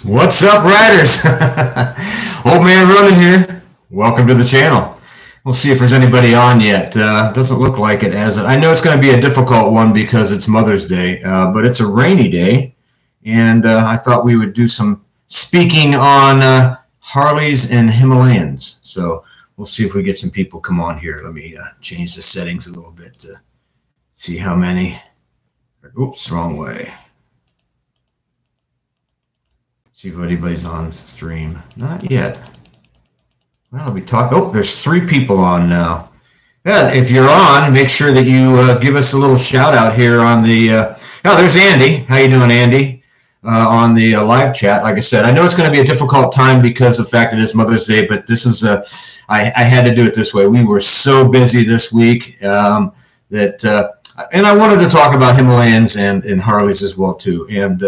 What's up, riders? Old Man Ronin here. Welcome to the channel. We'll see if there's anybody on yet. Doesn't look like it as I know it's going to be a difficult one because it's Mother's Day, but it's a rainy day, and I thought we would do some speaking on Harleys and Himalayans. So we'll see if we get some people come on here. Let me change the settings a little bit to see how many. Oops, wrong way. See if anybody's on stream. Not yet. Well, we talk. Oh, there's 3 people on now. Yeah, if you're on, make sure that you give us a little shout out here on the. Oh, there's Andy. How you doing, Andy? On the live chat. Like I said, I know it's going to be a difficult time because of the fact that it's Mother's Day, but this is I had to do it this way. We were so busy this week that, and I wanted to talk about Himalayans and Harleys as well too, and.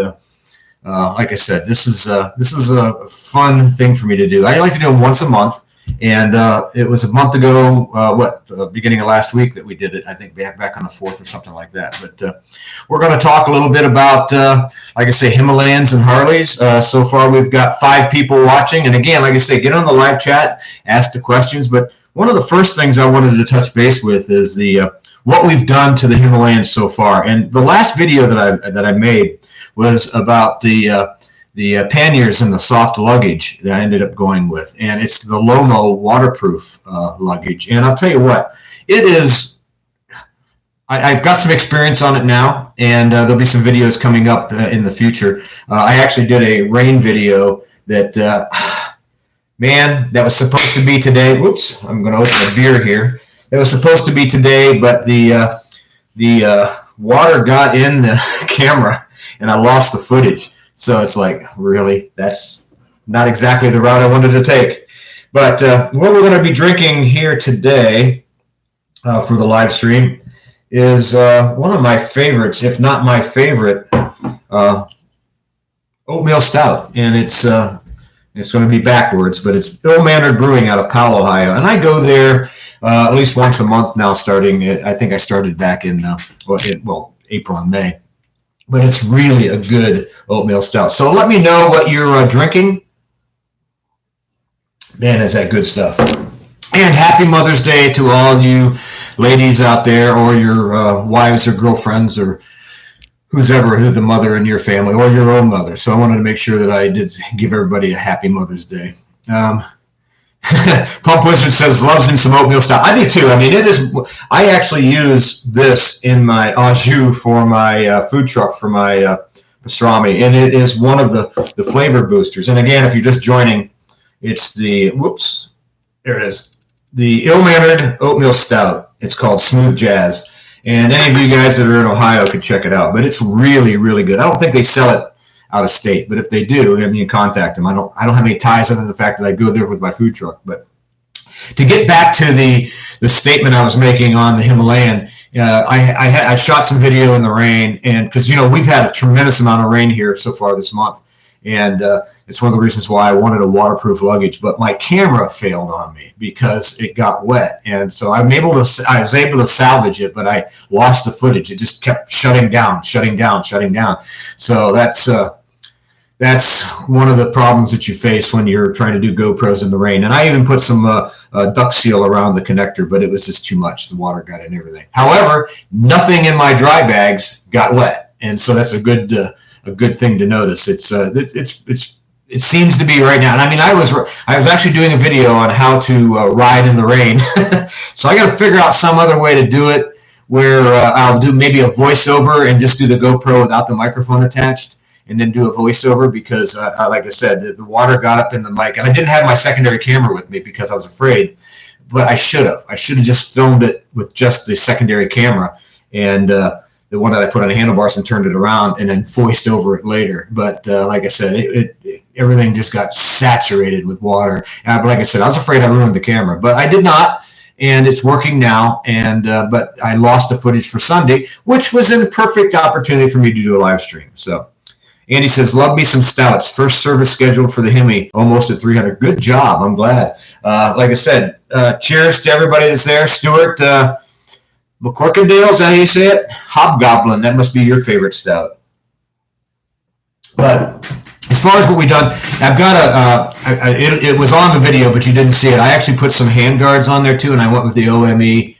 Like I said, this is a fun thing for me to do. I like to do them once a month, and it was a month ago, beginning of last week that we did it. I think back on the 4th or something like that. But we're going to talk a little bit about, like I say, Himalayans and Harleys. So far, we've got 5 people watching, and again, like I say, get on the live chat, ask the questions. But one of the first things I wanted to touch base with is the what we've done to the Himalayans so far. And the last video that I made was about the panniers and the soft luggage that I ended up going with, and it's the Lomo waterproof luggage. And I'll tell you what, it is. I've got some experience on it now, and there'll be some videos coming up in the future. I actually did a rain video that, man, that was supposed to be today. Whoops, I'm going to open a beer here. It was supposed to be today, but the water got in the camera, and I lost the footage. So it's like, really, that's not exactly the route I wanted to take. But what we're going to be drinking here today for the live stream is one of my favorites, if not my favorite, oatmeal stout. And it's going to be backwards, but it's Ol Man Brewing out of Powell, Ohio. And I go there at least once a month now, starting, I think I started back in, April and May. But it's really a good oatmeal stout. So let me know what you're drinking. Man, is that good stuff. And happy Mother's Day to all you ladies out there, or your wives or girlfriends, or who's the mother in your family, or your own mother. So I wanted to make sure that I did give everybody a happy Mother's Day. Pump Wizard says loves him some oatmeal stout. I do too. I mean, it is. I actually use this in my au jus for my food truck for my pastrami, and it is one of the flavor boosters. And again, if you're just joining, it's the there it is, the ill-mannered oatmeal stout. It's called Smooth Jazz, and any of you guys that are in Ohio could check it out. But it's really, really good. I don't think they sell it out of state, but if they do, I mean, contact them. I don't have any ties other than the fact that I go there with my food truck. But to get back to the statement I was making on the Himalayan, I shot some video in the rain, and because we've had a tremendous amount of rain here so far this month, and it's one of the reasons why I wanted a waterproof luggage. But my camera failed on me because it got wet, and so I was able to salvage it, but I lost the footage. It just kept shutting down. So that's one of the problems that you face when you're trying to do GoPros in the rain. And I even put some duct seal around the connector, but it was just too much. The water got in everything. However, nothing in my dry bags got wet, and so that's a good thing to notice. It seems to be right now. And I mean, I was actually doing a video on how to ride in the rain, so I got to figure out some other way to do it where I'll do maybe a voiceover and just do the GoPro without the microphone attached, and then do a voiceover because, like I said, the water got up in the mic. And I didn't have my secondary camera with me because I was afraid, but I should have. I should have just filmed it with just the secondary camera and the one that I put on the handlebars and turned it around and then voiced over it later. But like I said, everything just got saturated with water. But like I said, I was afraid I ruined the camera, but I did not. And it's working now, and but I lost the footage for Sunday, which was a perfect opportunity for me to do a live stream. So Andy says, love me some stouts. First service scheduled for the Hemi, almost at 300. Good job. I'm glad. Like I said, cheers to everybody that's there. Stuart, McCorkindale, is that how you say it? Hobgoblin, that must be your favorite stout. But as far as what we've done, I've got it was on the video, but you didn't see it. I actually put some hand guards on there too, and I went with the OEM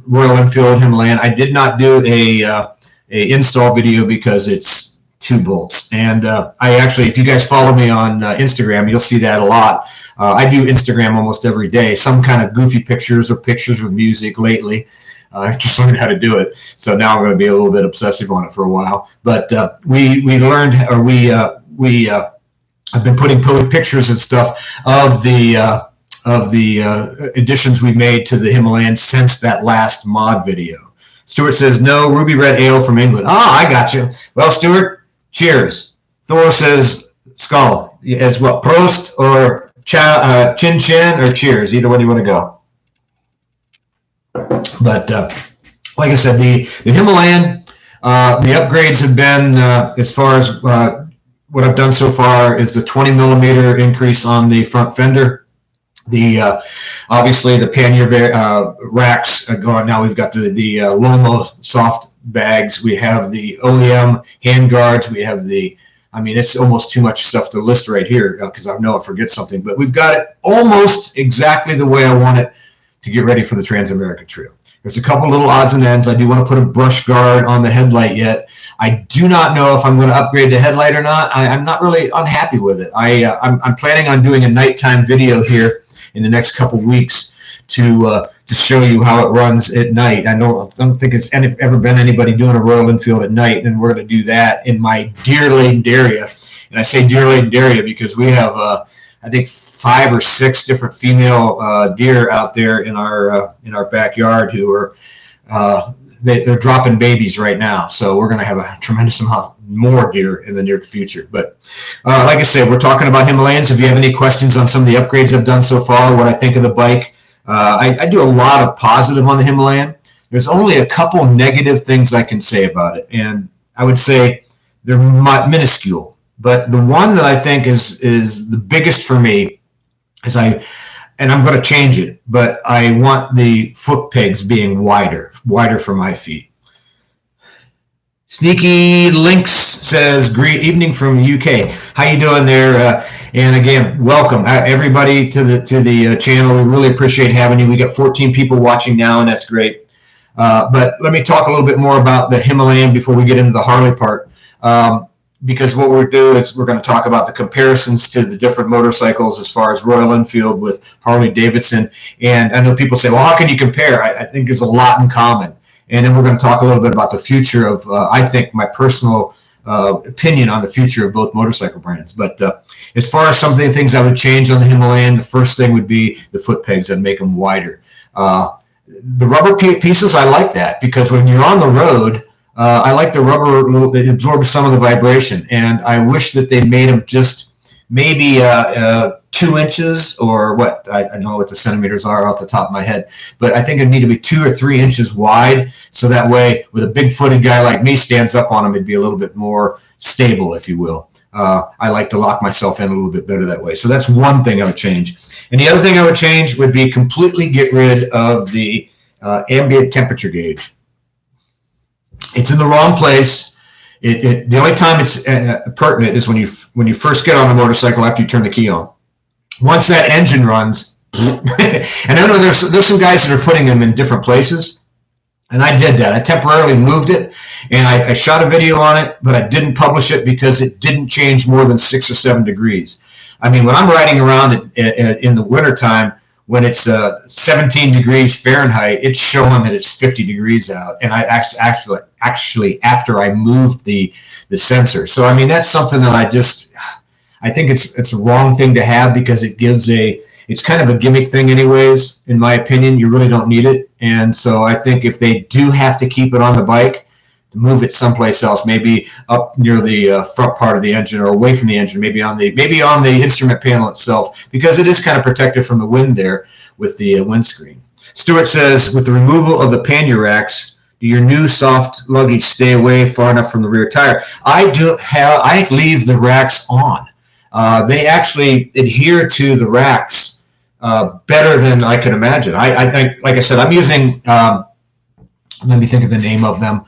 Royal Enfield Himalayan. I did not do a install video because it's 2 bolts, and I actually, if you guys follow me on Instagram, you'll see that a lot. I do Instagram almost every day, some kind of goofy pictures or pictures with music lately. I just learned how to do it, so now I'm going to be a little bit obsessive on it for a while. But we learned, or I've been putting pictures and stuff of the additions we made to the Himalayan since that last mod video. Stuart says, no Ruby Red Ale from England. Ah, I got you. Well, Stuart, cheers. Thor says, skull as well. Prost or chin chin or cheers. Either one you want to go. But like I said, the Himalayan, the upgrades have been, as far as what I've done so far, is the 20 millimeter increase on the front fender. The obviously the pannier racks are gone. Now we've got the Lomo soft bags. We have the OEM hand guards. We have I mean, it's almost too much stuff to list right here because I know I'll forget something. But we've got it almost exactly the way I want it to get ready for the Transamerica Trail. There's a couple little odds and ends. I do want to put a brush guard on the headlight yet. I do not know if I'm going to upgrade the headlight or not. I'm not really unhappy with it. I'm planning on doing a nighttime video here in the next couple weeks to show you how it runs at night. I don't think it's ever been anybody doing a Royal Enfield at night, and we're going to do that in my deer-laden area. And I say deer-laden area because we have, I think, 5 or 6 different female deer out there in our backyard who are they're dropping babies right now. So we're going to have a tremendous amount more deer in the near future. But like I said, we're talking about Himalayans. If you have any questions on some of the upgrades I've done so far, what I think of the bike, I do a lot of positive on the Himalayan. There's only a couple negative things I can say about it, and I would say they're minuscule. But the one that I think is the biggest for me is and I'm going to change it, but I want the foot pegs being wider for my feet. Sneaky Lynx says, great evening from UK. How you doing there? And again, welcome everybody to the channel. We really appreciate having you. We got 14 people watching now, and that's great. But let me talk a little bit more about the Himalayan before we get into the Harley part. Because what we'll do is we're going to talk about the comparisons to the different motorcycles as far as Royal Enfield with Harley-Davidson. And I know people say, well, how can you compare? I think there's a lot in common. And then we're going to talk a little bit about the future of, I think, my personal opinion on the future of both motorcycle brands. But as far as some of the things I would change on the Himalayan, the first thing would be the foot pegs. I'd make them wider. The rubber pieces, I like that because when you're on the road, I like the rubber, it absorbs some of the vibration, and I wish that they made them just maybe 2 inches or what, I don't know what the centimeters are off the top of my head, but I think it need to be 2 or 3 inches wide, so that way with a big-footed guy like me stands up on them, it'd be a little bit more stable, if you will. I like to lock myself in a little bit better that way. So that's one thing I would change. And the other thing I would change would be completely get rid of the ambient temperature gauge. It's in the wrong place. The only time it's pertinent is when you first get on the motorcycle after you turn the key on. Once that engine runs, and I know there's some guys that are putting them in different places, and I did that. I temporarily moved it, and I shot a video on it, but I didn't publish it because it didn't change more than 6 or 7 degrees. I mean, when I'm riding around in the wintertime, when it's 17 degrees Fahrenheit, it's showing that it's 50 degrees out. And I actually after I moved the sensor. So, I mean, that's something that I think it's a wrong thing to have because it gives it's kind of a gimmick thing anyways, in my opinion. You really don't need it. And so I think if they do have to keep it on the bike, to move it someplace else, maybe up near the front part of the engine or away from the engine, maybe on the instrument panel itself, because it is kind of protected from the wind there with the windscreen. Stuart says, with the removal of the pannier racks, do your new soft luggage stay away far enough from the rear tire? I leave the racks on. They actually adhere to the racks better than I could imagine. I think, like I said, I'm using, let me think of the name of them.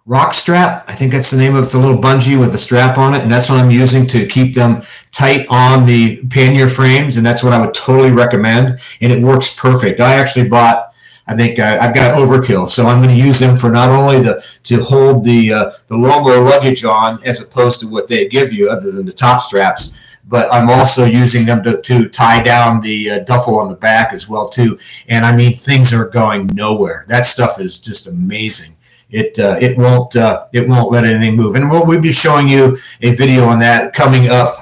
rock strap. I think that's the name of it. It's a little bungee with a strap on it, and that's what I'm using to keep them tight on the pannier frames, and that's what I would totally recommend, and it works perfect. I actually bought, I think I've got overkill, so I'm going to use them for not only to hold the Lomo luggage on, as opposed to what they give you other than the top straps, but I'm also using them to tie down the duffel on the back as well too. And I mean, things are going nowhere. That stuff is just amazing. It won't let anything move. And we'll be showing you a video on that coming up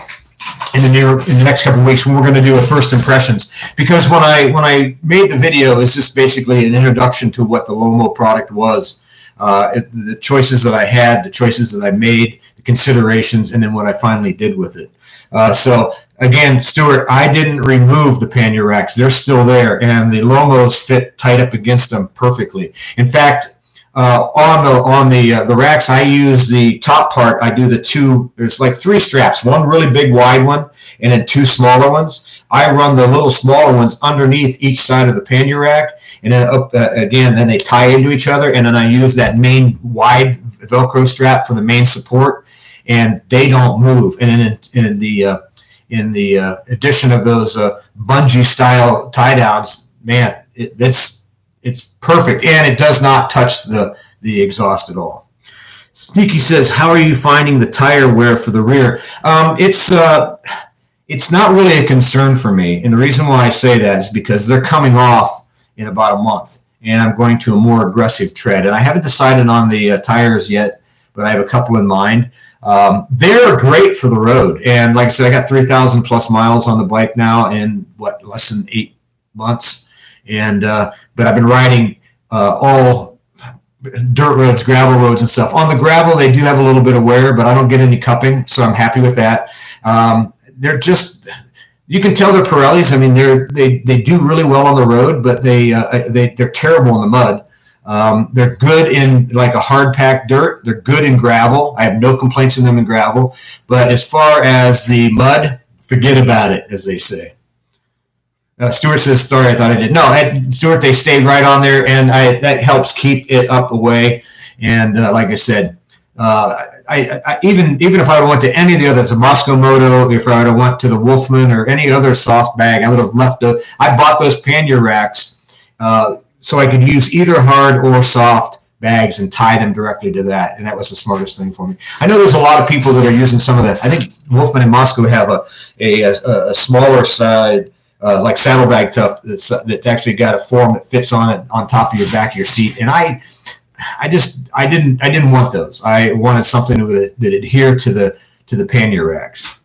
in the next couple of weeks, when we're going to do a first impressions. Because when I made the video, it was just basically an introduction to what the Lomo product was, the choices that I had, the choices that I made, the considerations, and then what I finally did with it. So again, Stuart, I didn't remove the pannier racks; they're still there, and the Lomos fit tight up against them perfectly. In fact, on the racks, I use the top part. I do the two. There's like 3 straps, one really big wide one, and then 2 smaller ones. I run the little smaller ones underneath each side of the pannier rack, and then up again. Then they tie into each other, and then I use that main wide Velcro strap for the main support, and they don't move. And then in the addition of those bungee style tie downs, man, it's perfect, and it does not touch the exhaust at all. Sneaky says, how are you finding the tire wear for the rear? It's not really a concern for me, and the reason why I say that is because they're coming off in about a month, and I'm going to a more aggressive tread. And I haven't decided on the tires yet, but I have a couple in mind. They're great for the road, and like I said, I got 3,000 plus miles on the bike now in less than 8 months. And but I've been riding all dirt roads, gravel roads, and stuff. On the gravel, they do have a little bit of wear, but I don't get any cupping, so I'm happy with that. They're just, you can tell they're Pirellis. I mean, they do really well on the road, but they're terrible in the mud. They're good in like a hard packed dirt. They're good in gravel. I have no complaints in them in gravel. But as far as the mud, forget about it, as they say. Stuart says, sorry, I thought I did. No, Stuart, they stayed right on there, and that helps keep it up away. And like I said, even if I would have went to any of the others, a Moscow Moto, if I would have went to the Wolfman or any other soft bag, I would have left those. I bought those pannier racks so I could use either hard or soft bags and tie them directly to that, and that was the smartest thing for me. I know there's a lot of people that are using some of that. I think Wolfman and Moscow have a smaller side, like saddlebag tough, that's actually got a form that fits on it on top of your back of your seat, and I didn't want those. I wanted something that adhered to the pannier racks.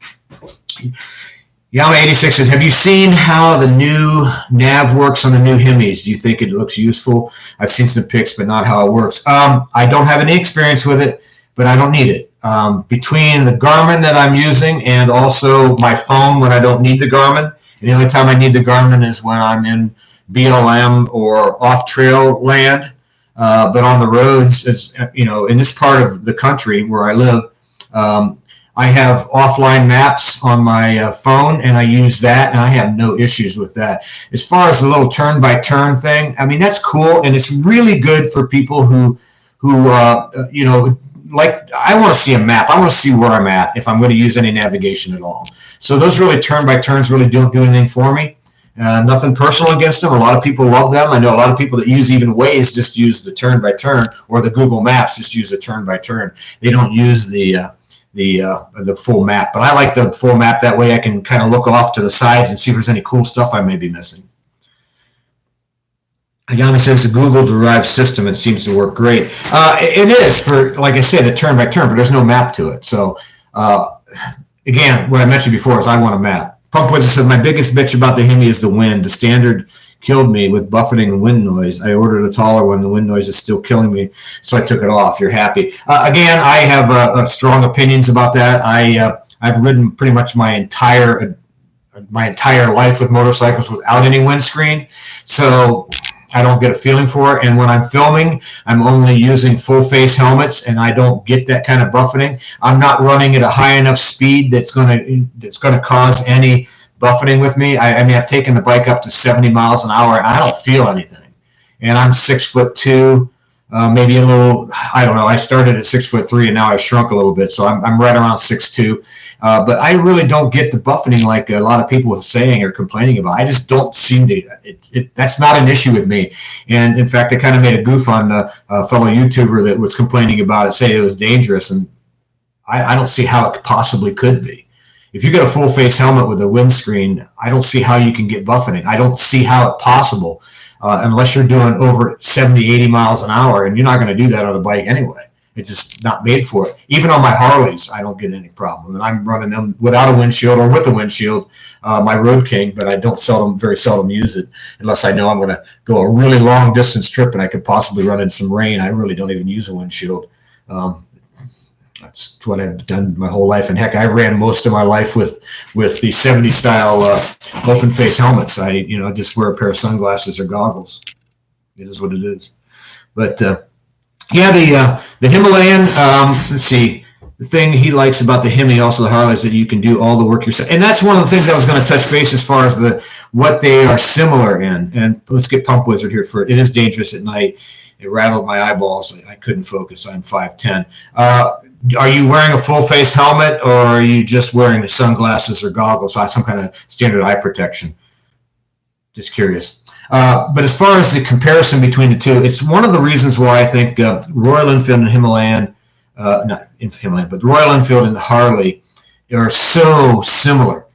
Yama86 says, have you seen how the new nav works on the new Himis? Do you think it looks useful? I've seen some pics, but not how it works. I don't have any experience with it, but I don't need it. Between the Garmin that I'm using and also my phone when I don't need the Garmin, and the only time I need the Garmin is when I'm in BLM or off-trail land. But on the roads, as you know, in this part of the country where I live, I have offline maps on my phone, and I use that, and I have no issues with that. As far as the little turn-by-turn thing, I mean, that's cool, and it's really good for people who you know, like, I want to see a map. I want to see where I'm at if I'm going to use any navigation at all. So those really turn-by-turns really don't do anything for me. Nothing personal against them. A lot of people love them. I know a lot of people that use even Waze just use the turn-by-turn, or the Google Maps just use the turn-by-turn. They don't use the full map. But I like the full map. That way I can kind of look off to the sides and see if there's any cool stuff I may be missing. Ayana says a Google-derived system. It seems to work great. It is for, like I said, the turn-by-turn, but there's no map to it. So, again, what I mentioned before is I want a map. Pump Wizard says, my biggest bitch about the Hemi is the wind. The standard killed me with buffeting and wind noise. I ordered a taller one. The wind noise is still killing me, so I took it off. You're happy. Again, I have strong opinions about that. I've ridden pretty much my entire life with motorcycles without any windscreen, so I don't get a feeling for it. And when I'm filming, I'm only using full face helmets, and I don't get that kind of buffeting. I'm not running at a high enough speed that's going to cause any buffeting with me. I mean, I've taken the bike up to 70 miles an hour, and I don't feel anything. And I'm 6'2", maybe a little, I don't know. I started at 6'3" and now I've shrunk a little bit, so I'm right around 6'2". But I really don't get the buffeting like a lot of people are saying or complaining about. I just don't seem to. That's not an issue with me. And in fact, I kind of made a goof on a fellow YouTuber that was complaining about it, saying it was dangerous, and I don't see how it possibly could be. If you got a full face helmet with a windscreen, I don't see how you can get buffeting. I don't see how it's possible unless you're doing over 70, 80 miles an hour, and you're not going to do that on a bike anyway. It's just not made for it. Even on my Harleys, I don't get any problem. And I'm running them without a windshield or with a windshield, my Road King, but I don't very seldom use it unless I know I'm going to go a really long distance trip and I could possibly run in some rain. I really don't even use a windshield. That's what I've done my whole life. And heck, I ran most of my life with the 70 style open face helmets. I just wear a pair of sunglasses or goggles. It is what it is. But yeah, the Himalayan. Let's see. The thing he likes about the Hemi, also the Harley, is that you can do all the work yourself. And that's one of the things I was going to touch base as far as what they are similar in. And let's get Pump Wizard here for it. It is dangerous at night. It rattled my eyeballs. I couldn't focus. I'm 5'10". Are you wearing a full face helmet, or are you just wearing the sunglasses or goggles, some kind of standard eye protection? Just curious. But as far as the comparison between the two, it's one of the reasons why I think Royal Enfield and Himalayan, not Himalayan, but Royal Enfield and the Harley are so similar.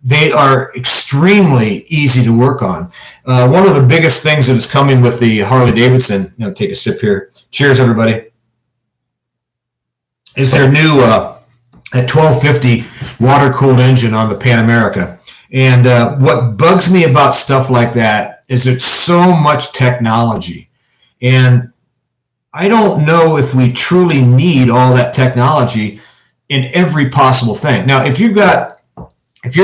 They are extremely easy to work on. One of the biggest things that is coming with the Harley-Davidson, take a sip here. Cheers, everybody. Is their new at 1250 water-cooled engine on the Pan America. And what bugs me about stuff like that is it's so much technology. And I don't know if we truly need all that technology in every possible thing. Now, if you're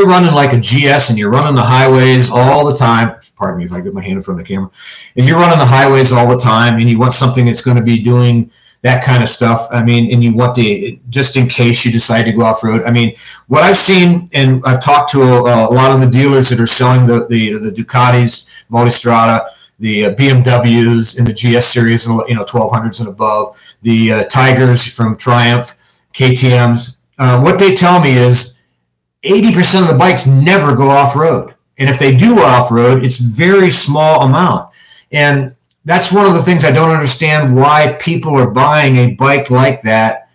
running like a GS and you're running the highways all the time, pardon me if I get my hand in front of the camera, if you're running the highways all the time and you want something that's going to be doing that kind of stuff, and you want just in case you decide to go off-road. What I've seen, and I've talked to a lot of the dealers that are selling the Ducatis, Multistrada, the BMWs in the GS series, 1200s and above, the Tigers from Triumph, KTMs. What they tell me is 80% of the bikes never go off-road. And if they do off-road, it's very small amount. And that's one of the things I don't understand, why people are buying a bike like that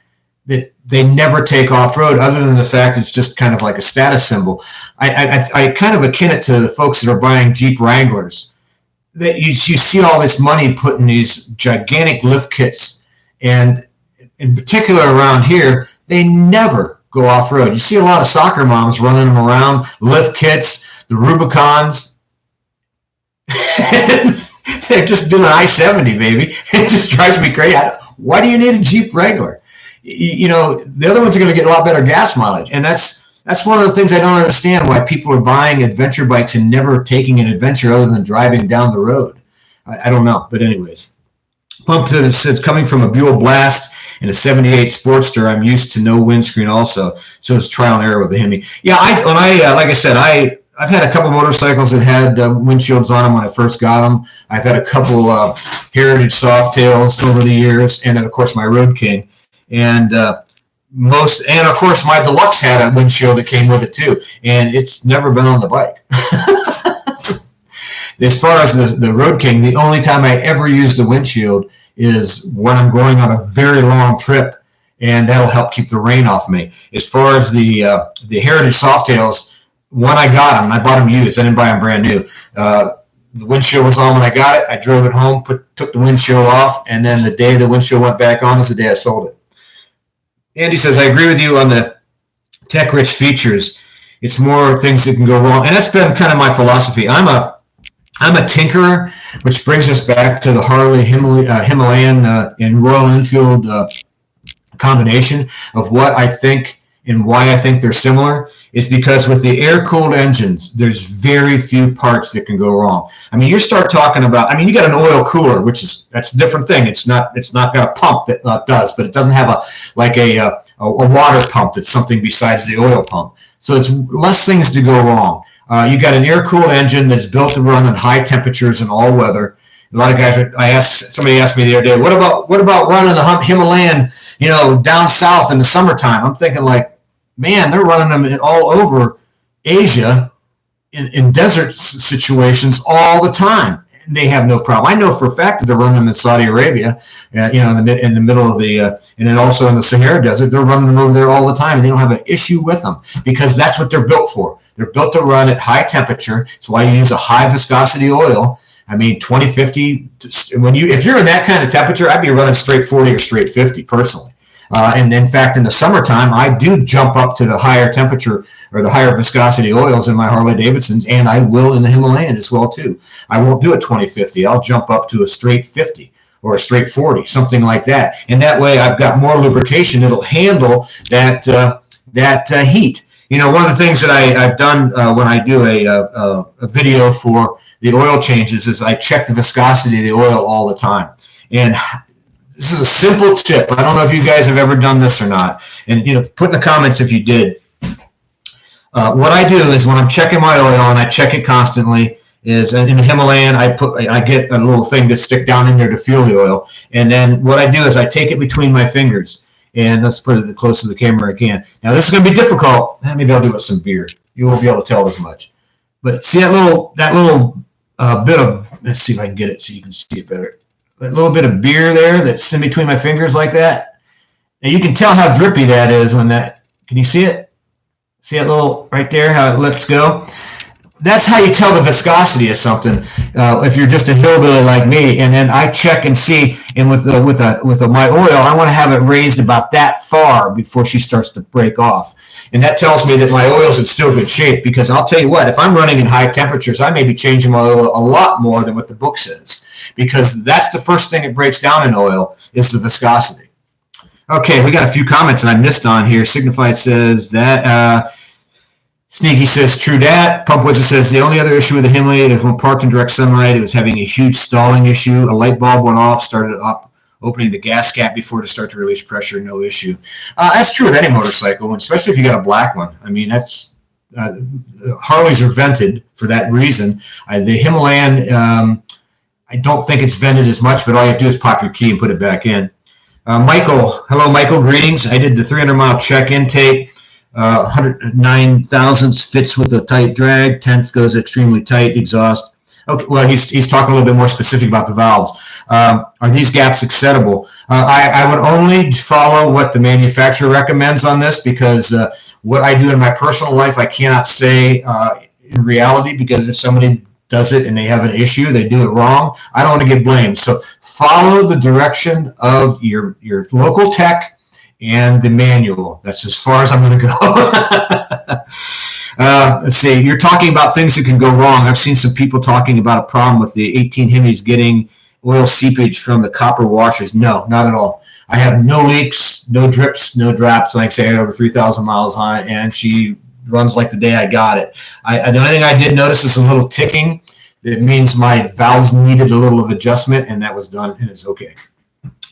they never take off-road, other than the fact it's just kind of like a status symbol. I kind of akin it to the folks that are buying Jeep Wranglers. That you see all this money put in these gigantic lift kits, and in particular around here, they never go off-road. You see a lot of soccer moms running them around, lift kits, the Rubicons. They're just doing I-70, baby. It just drives me crazy. Why do you need a Jeep Wrangler? The other ones are going to get a lot better gas mileage, and that's one of the things I don't understand, why people are buying adventure bikes and never taking an adventure other than driving down the road. I don't know, but anyways. Pump to it's coming from a Buell Blast and a 78 Sportster. I'm used to no windscreen also, so it's trial and error with the Hemi. Yeah, like I said, I've had a couple motorcycles that had windshields on them when I first got them. I've had a couple Heritage Softails over the years, and then of course my Road King, and of course my Deluxe had a windshield that came with it too, and it's never been on the bike. As far as the Road King, the only time I ever used a windshield is when I'm going on a very long trip, and that'll help keep the rain off me. As far as the Heritage Softails, when I got them, and I bought them used, I didn't buy them brand new. The windshield was on when I got it. I drove it home, took the windshield off, and then the day the windshield went back on is the day I sold it. Andy says, I agree with you on the tech-rich features. It's more things that can go wrong, and that's been kind of my philosophy. I'm a tinkerer, which brings us back to the Harley Himalayan and Royal Enfield combination of what I think and why I think they're similar is because with the air-cooled engines, there's very few parts that can go wrong. You start talking about, you got an oil cooler, that's a different thing. It's not got a pump that does, but it doesn't have a water pump that's something besides the oil pump. So it's less things to go wrong. You got an air-cooled engine that's built to run at high temperatures in all weather. A lot of guys, somebody asked me the other day, what about running the Himalayan, down south in the summertime? I'm thinking like, man, they're running them all over Asia in desert situations all the time. They have no problem. I know for a fact that they're running them in Saudi Arabia, in the middle of the, and then also in the Sahara Desert. They're running them over there all the time, and they don't have an issue with them because that's what they're built for. They're built to run at high temperature. That's why you use a high viscosity oil. I mean, 2050. If you're in that kind of temperature, I'd be running straight 40 or straight 50 personally. And in fact, in the summertime, I do jump up to the higher temperature or the higher viscosity oils in my Harley-Davidsons, and I will in the Himalayan as well, too. I won't do a 2050. I'll jump up to a straight 50 or a straight 40, something like that. And that way, I've got more lubrication. It'll handle that heat. One of the things that I've done when I do a video for the oil changes is I check the viscosity of the oil all the time. And this is a simple tip. I don't know if you guys have ever done this or not. And, put in the comments if you did. What I do is when I'm checking my oil, and I check it constantly, is in the Himalayan, I get a little thing to stick down in there to fuel the oil. And then what I do is I take it between my fingers. And let's put it as close to the camera as I can. Now, this is going to be difficult. Maybe I'll do it with some beer. You won't be able to tell as much. But see that little bit of, let's see if I can get it so you can see it better. That little bit of beer there that's in between my fingers like that. Now you can tell how drippy that is when that, can you see it? See that little right there, how it lets go? That's how you tell the viscosity of something. If you're just a hillbilly like me, and then I check and see, and with my oil, I want to have it raised about that far before she starts to break off. And that tells me that my oil's in still good shape, because I'll tell you what, if I'm running in high temperatures, I may be changing my oil a lot more than what the book says, because that's the first thing it breaks down in oil is the viscosity. Okay, we got a few comments and I missed on here. Signified says that. Sneaky says, true dat. Pump Wizard says, the only other issue with the Himalayan is when parked in direct sunlight, it was having a huge stalling issue. A light bulb went off, started up, opening the gas cap before to start to release pressure, no issue. That's true with any motorcycle, especially if you got a black one. I mean, that's Harleys are vented for that reason. The Himalayan, I don't think it's vented as much, but all you have to do is pop your key and put it back in. Michael, hello, Michael, greetings. I did the 300-mile check intake. 109 thousandths fits with a tight drag. Tenth goes extremely tight. Exhaust. Okay, well, he's talking a little bit more specific about the valves. Are these gaps acceptable? I would only follow what the manufacturer recommends on this, because what I do in my personal life, I cannot say in reality, because if somebody does it and they have an issue, they do it wrong, I don't want to get blamed. So follow the direction of your local tech and the manual. That's as far as I'm going to go. Let's see. You're talking about things that can go wrong. I've seen some people talking about a problem with the 18 Himis getting oil seepage from the copper washers. No, not at all. I have no leaks, no drips, no drops. Like I say, I had over 3,000 miles on it, and she runs like the day I got it. The only thing I did notice is a little ticking. It means my valves needed a little of adjustment, and that was done, and it's okay.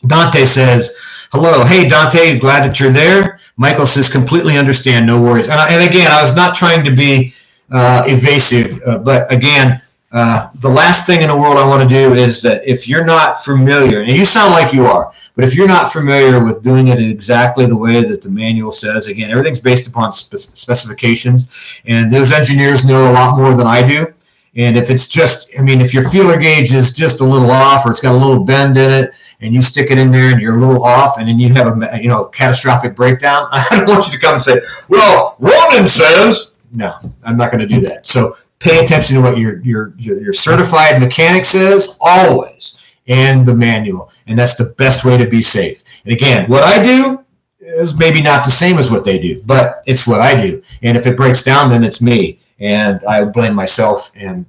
Dante says, hello. Hey, Dante, glad that you're there. Michael says, completely understand, no worries. And again, I was not trying to be evasive, but again, the last thing in the world I want to do is that if you're not familiar, and you sound like you are, but if you're not familiar with doing it exactly the way that the manual says, again, everything's based upon specifications, and those engineers know a lot more than I do. And if it's just, I mean, if your feeler gauge is just a little off, or it's got a little bend in it, and you stick it in there and you're a little off, and then you have a catastrophic breakdown, I don't want you to come and say, well, Ronin says. No, I'm not going to do that. So pay attention to what your certified mechanic says always, and the manual, and that's the best way to be safe. And again, what I do is maybe not the same as what they do, but it's what I do. And if it breaks down, then it's me. And I blame myself and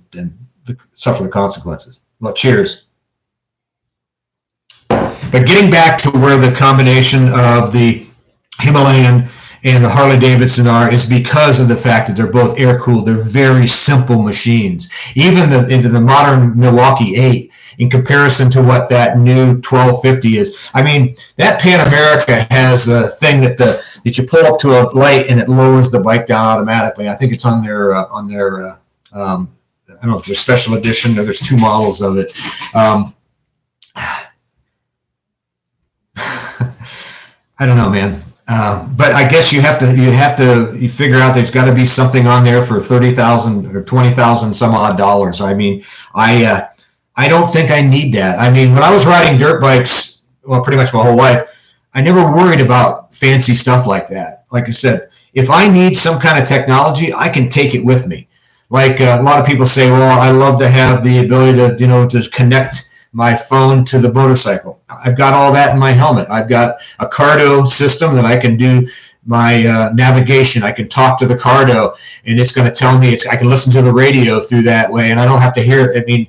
suffer the consequences. Well, cheers. But getting back to where the combination of the Himalayan and the Harley-Davidson are is because of the fact that they're both air-cooled. They're very simple machines. Even the modern Milwaukee 8, in comparison to what that new 1250 is. I mean, that Pan America has a thing that you pull up to a light and it lowers the bike down automatically. I think it's on their I don't know if there's special edition or there's 2 models of it. I don't know, man. But I guess you have to figure out there's got to be something on there for $30,000 or $20,000 some odd dollars. I mean, I don't think I need that. I mean, when I was riding dirt bikes, well, pretty much my whole life, I never worried about fancy stuff like that. Like I said, if I need some kind of technology, I can take it with me. Like a lot of people say, well, I love to have the ability to, to connect my phone to the motorcycle. I've got all that in my helmet. I've got a Cardo system that I can do my navigation. I can talk to the Cardo, and it's going to tell me. I can listen to the radio through that way, and I don't have to hear it. I mean,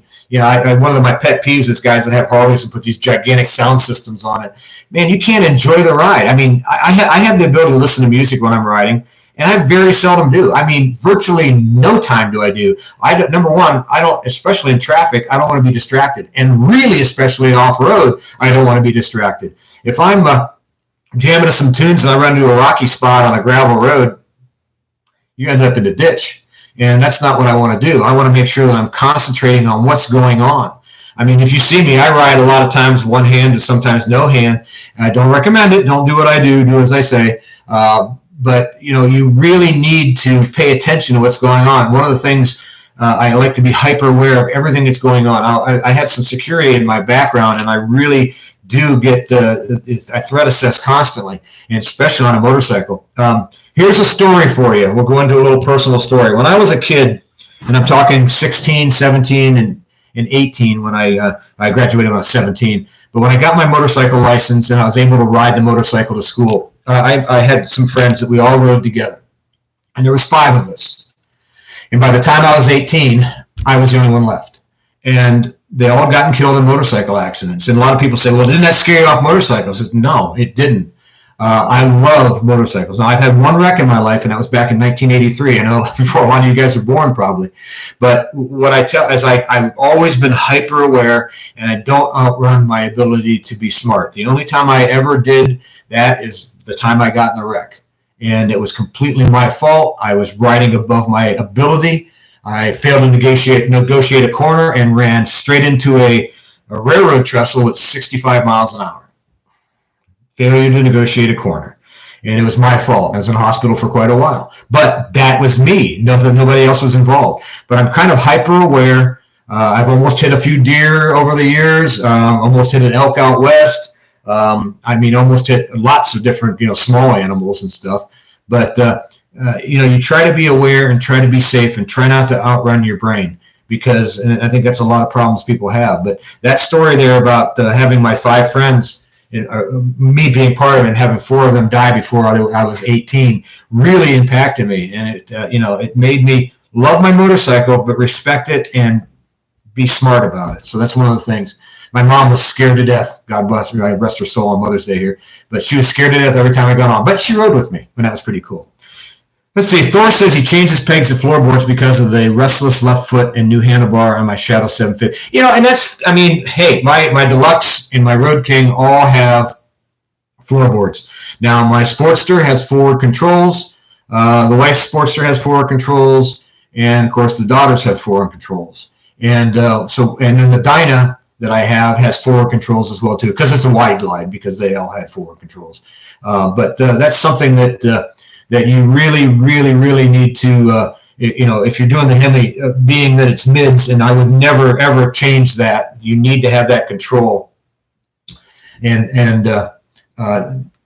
one of my pet peeves is guys that have Harleys and put these gigantic sound systems on it. Man, you can't enjoy the ride. I mean, I have the ability to listen to music when I'm riding, and I very seldom do. I mean, virtually no time do I do. Number one, I don't, especially in traffic, I don't want to be distracted. And really, especially off-road, I don't want to be distracted. If I'm jamming to some tunes and I run into a rocky spot on a gravel road, you end up in the ditch. And that's not what I want to do. I want to make sure that I'm concentrating on what's going on. I mean, if you see me, I ride a lot of times one hand and sometimes no hand. I don't recommend it. Don't do what I do. Do as I say. But, you really need to pay attention to what's going on. One of the things I like to be hyper aware of everything that's going on. I had some security in my background, and I really do get I threat assess constantly, and especially on a motorcycle. Here's a story for you. We'll go into a little personal story. When I was a kid, and I'm talking 16, 17, and 18 when I graduated when I was 17. But when I got my motorcycle license and I was able to ride the motorcycle to school, I had some friends that we all rode together. And there was 5 of us. And by the time I was 18, I was the only one left. And they all gotten killed in motorcycle accidents. And a lot of people say, well, didn't that scare you off motorcycles? I said, no, it didn't. I love motorcycles. Now, I've had one wreck in my life, and that was back in 1983. I know before a lot of you guys were born, probably. But what I tell is I've always been hyper aware, and I don't outrun my ability to be smart. The only time I ever did that is the time I got in a wreck, and it was completely my fault. I was riding above my ability. I failed to negotiate a corner and ran straight into a railroad trestle at 65 miles an hour. Failure to negotiate a corner. And it was my fault. I was in hospital for quite a while. But that was me. Nobody else was involved. But I'm kind of hyper aware. I've almost hit a few deer over the years. Almost hit an elk out west. Almost hit lots of different, small animals and stuff. But, you try to be aware and try to be safe and try not to outrun your brain. Because and I think that's a lot of problems people have. But that story there about having my 5 friends, me being part of it and having 4 of them die before I was 18 really impacted me. And it made me love my motorcycle, but respect it and be smart about it. So that's one of the things. My mom was scared to death. God bless her. I rest her soul on Mother's Day here. But she was scared to death every time I got on. But she rode with me, and that was pretty cool. Let's see. Thor says he changes pegs and floorboards because of the restless left foot and new handlebar on my Shadow 750. And that's, hey, my Deluxe and my Road King all have floorboards. Now, my Sportster has forward controls. The wife's Sportster has forward controls. And, of course, the daughters have forward controls. And then the Dyna that I have has forward controls as well, too, because it's a wide glide because they all had forward controls. But that's something that you really, really, really need to, if you're doing the Hemi, being that it's mids, and I would never, ever change that. You need to have that control.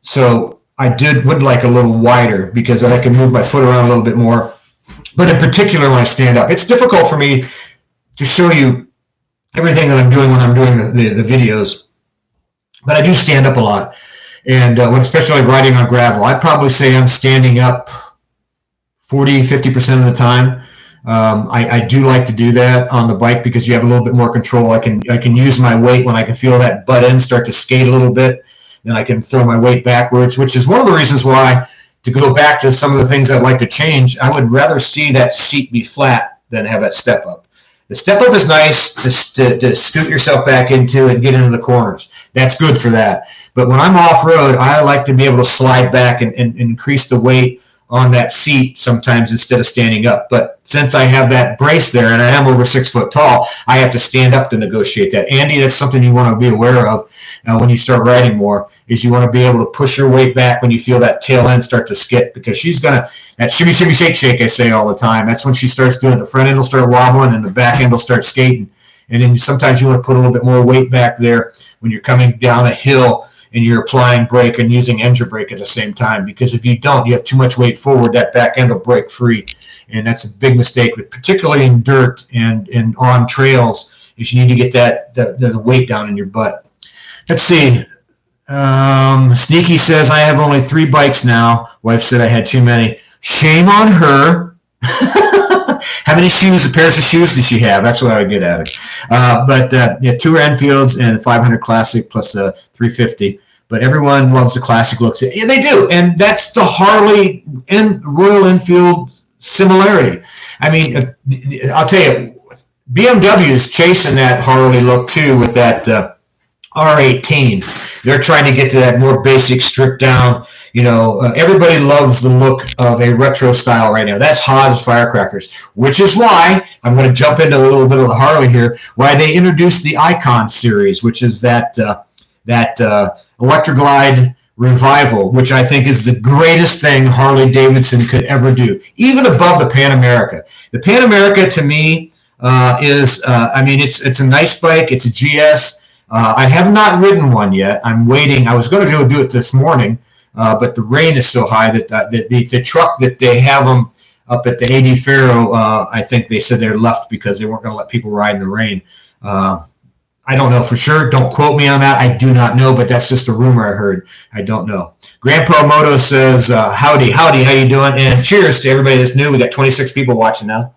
So I would like a little wider because then I can move my foot around a little bit more. But in particular, when I stand up, it's difficult for me to show you everything that I'm doing when I'm doing the videos. But I do stand up a lot. And especially riding on gravel, I'd probably say I'm standing up 40-50% of the time. I do like to do that on the bike because you have a little bit more control. I can use my weight when I can feel that butt end start to skate a little bit. Then I can throw my weight backwards, which is one of the reasons why, to go back to some of the things I'd like to change, I would rather see that seat be flat than have that step up. The step up is nice to scoot yourself back into and get into the corners. That's good for that. But when I'm off-road, I like to be able to slide back and increase the weight on that seat sometimes instead of standing up. But since I have that brace there and I am over 6 foot tall, I have to stand up to negotiate that. Andy, that's something you want to be aware of when you start riding more, is you want to be able to push your weight back when you feel that tail end start to skip, because she's going to, that shimmy, shimmy, shake, shake, I say all the time. That's when she starts doing it. The front end will start wobbling and the back end will start skating. And then sometimes you want to put a little bit more weight back there when you're coming down a hill and you're applying brake and using engine brake at the same time, because if you don't, you have too much weight forward, that back end will break free. And that's a big mistake, particularly in dirt and on trails, is you need to get that the weight down in your butt. Let's see. Sneaky says, I have only 3 bikes now. Wife said I had too many. Shame on her. How many pairs of shoes does she have? That's what I would get at it. Yeah, 2 Enfields and 500 Classic plus a 350. But everyone loves the classic looks. Yeah, they do. And that's the Harley and Royal Enfield similarity. I mean, I'll tell you, BMW is chasing that Harley look too with that R18. They're trying to get to that more basic, stripped down. You know, everybody loves the look of a retro style right now. That's hot as firecrackers, which is why I'm going to jump into a little bit of the Harley here, why they introduced the Icon series, which is that Electroglide revival, which I think is the greatest thing Harley-Davidson could ever do, even above the Pan America. The Pan America, to me, is, I mean, it's a nice bike. It's a GS. I have not ridden one yet. I'm waiting. I was going to go do it this morning. But the rain is so high that the truck that they have them up at the AD Faro, I think they said they're left because they weren't going to let people ride in the rain. I don't know for sure. Don't quote me on that. I do not know, but that's just a rumor I heard. I don't know. Grandpa Moto says, howdy, how you doing? And cheers to everybody that's new. We got 26 people watching now.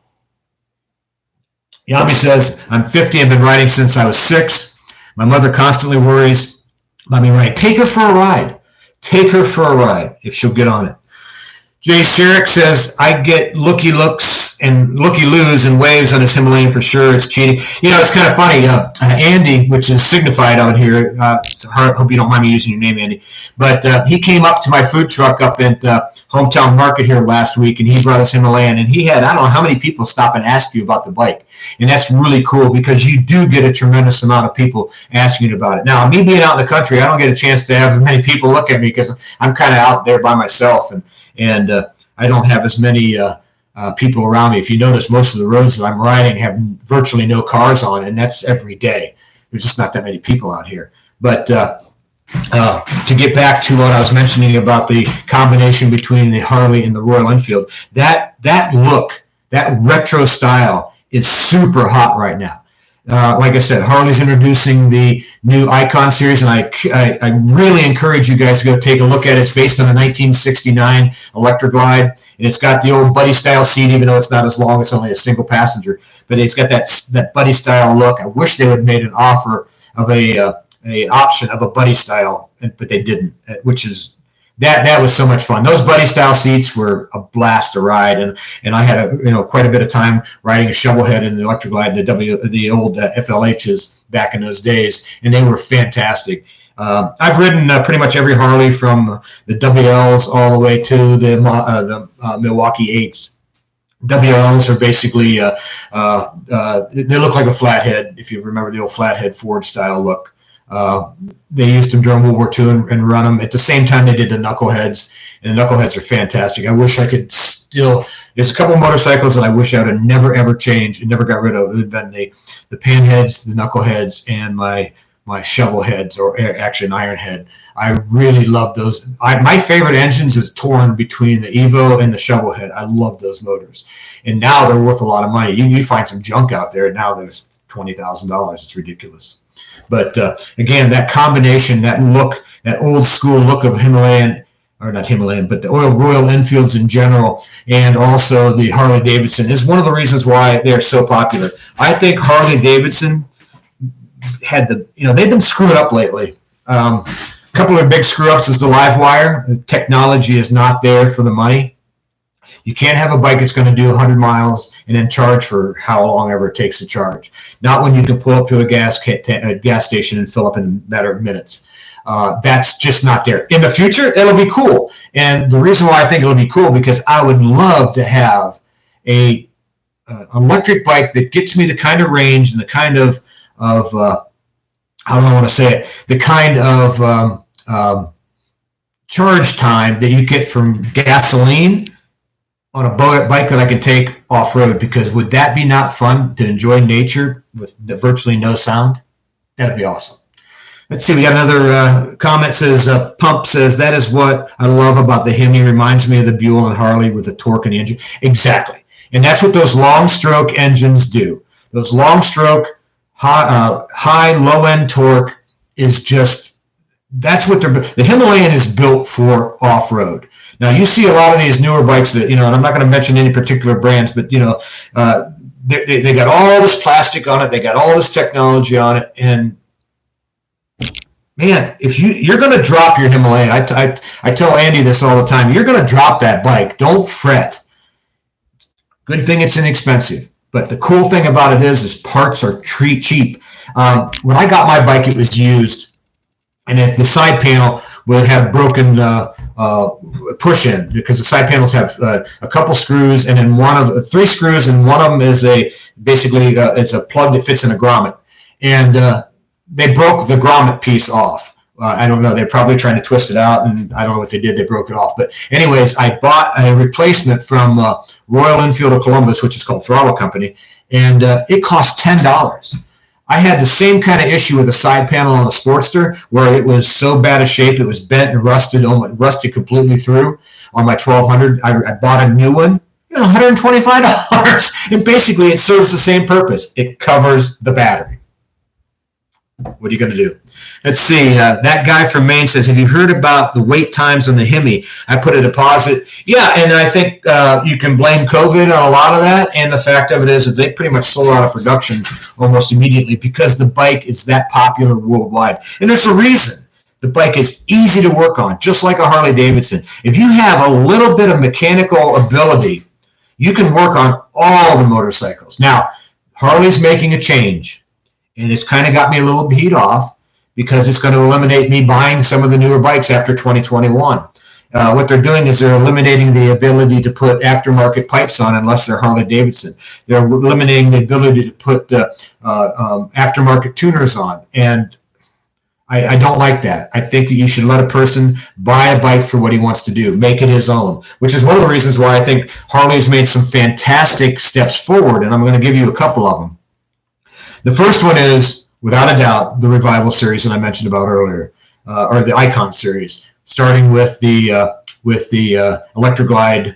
Yami says, I'm 50. I've been riding since I was 6. My mother constantly worries about me riding. Take her for a ride. Take her for a ride if she'll get on it. Jay Sherrick says, I get looky looks and looky loos and waves on this Himalayan for sure. It's cheating. You know, it's kind of funny. Andy, which is signified out here, so I hope you don't mind me using your name, Andy, but he came up to my food truck up at Hometown Market here last week, and he brought us Himalayan, and he had, I don't know how many people stop and ask you about the bike, and that's really cool because you do get a tremendous amount of people asking you about it. Now, me being out in the country, I don't get a chance to have as many people look at me because I'm kind of out there by myself, and I don't have as many people around me. If you notice, most of the roads that I'm riding have virtually no cars on, and that's every day. There's just not that many people out here. But to get back to what I was mentioning about the combination between the Harley and the Royal Enfield, that look, that retro style is super hot right now. Like I said, Harley's introducing the new Icon series, and I really encourage you guys to go take a look at it. It's based on a 1969 Electroglide, and it's got the old buddy style seat, even though it's not as long. It's only a single passenger, but it's got that buddy style look. I wish they would have made an offer of a option of a buddy style, but they didn't, which is that was so much fun. Those buddy style seats were a blast to ride, and I had quite a bit of time riding a shovelhead in the Electroglide, the old FLHs back in those days, and they were fantastic. I've ridden pretty much every Harley from the WLs all the way to the Milwaukee 8s. WLs are basically they look like a flathead, if you remember the old flathead Ford style look. They used them during World War II and run them at the same time they did the knuckleheads, and the knuckleheads are fantastic. I wish I could still. There's a couple of motorcycles that I wish I would have never ever changed and never got rid of. It would have been the panheads, the knuckleheads, and my shovel heads, or actually an iron head. I really love those. My favorite engines is torn between the Evo and the shovel head. I love those motors, and now they're worth a lot of money. You find some junk out there now that's $20,000. It's ridiculous. But again, that combination, that look, that old school look of Himalayan, or not Himalayan, but the Royal Enfields in general, and also the Harley-Davidson is one of the reasons why they're so popular. I think Harley-Davidson had they've been screwed up lately. A couple of big screw-ups is the live wire. The technology is not there for the money. You can't have a bike that's going to do 100 miles and then charge for how long ever it takes to charge. Not when you can pull up to a gas station and fill up in a matter of minutes. That's just not there. In the future, it'll be cool. And the reason why I think it'll be cool, because I would love to have a electric bike that gets me the kind of range and the kind of how do I want to say it, the kind of charge time that you get from gasoline on a bike that I can take off-road. Because would that be not fun to enjoy nature with virtually no sound? That'd be awesome. Let's see, we got another comment. Says, Pump says, that is what I love about the Hemi. Reminds me of the Buell and Harley with the torque and the engine. Exactly. And that's what those long stroke engines do. Those long stroke, high low-end torque is just, that's what the Himalayan is built for off-road. Now, you see a lot of these newer bikes that, and I'm not going to mention any particular brands, but, they got all this plastic on it. They got all this technology on it. And, man, if you're going to drop your Himalayan, I tell Andy this all the time, you're going to drop that bike. Don't fret. Good thing it's inexpensive. But the cool thing about it is parts are cheap. When I got my bike, it was used. And if the side panel will have broken push-in, because the side panels have a couple screws, and then three screws, and one of them is it's a plug that fits in a grommet. And they broke the grommet piece off. I don't know. They're probably trying to twist it out, and I don't know what they did. They broke it off. But anyways, I bought a replacement from Royal Enfield of Columbus, which is called Throttle Company, and it cost $10. I had the same kind of issue with a side panel on a Sportster, where it was so bad a shape, it was bent and rusted completely through on my 1200. I bought a new one, $125, and basically it serves the same purpose. It covers the battery. What are you going to do? Let's see. That guy from Maine says, have you heard about the wait times on the Hemi? I put a deposit. Yeah, and I think you can blame COVID on a lot of that. And the fact of it is that they pretty much sold out of production almost immediately because the bike is that popular worldwide. And there's a reason. The bike is easy to work on, just like a Harley-Davidson. If you have a little bit of mechanical ability, you can work on all the motorcycles. Now, Harley's making a change. And it's kind of got me a little beat off because it's going to eliminate me buying some of the newer bikes after 2021. What they're doing is they're eliminating the ability to put aftermarket pipes on unless they're Harley-Davidson. They're eliminating the ability to put aftermarket tuners on. And I don't like that. I think that you should let a person buy a bike for what he wants to do, make it his own, which is one of the reasons why I think Harley's made some fantastic steps forward, and I'm going to give you a couple of them. The first one is, without a doubt, the Revival series that I mentioned about earlier, or the Icon series, starting with the Electroglide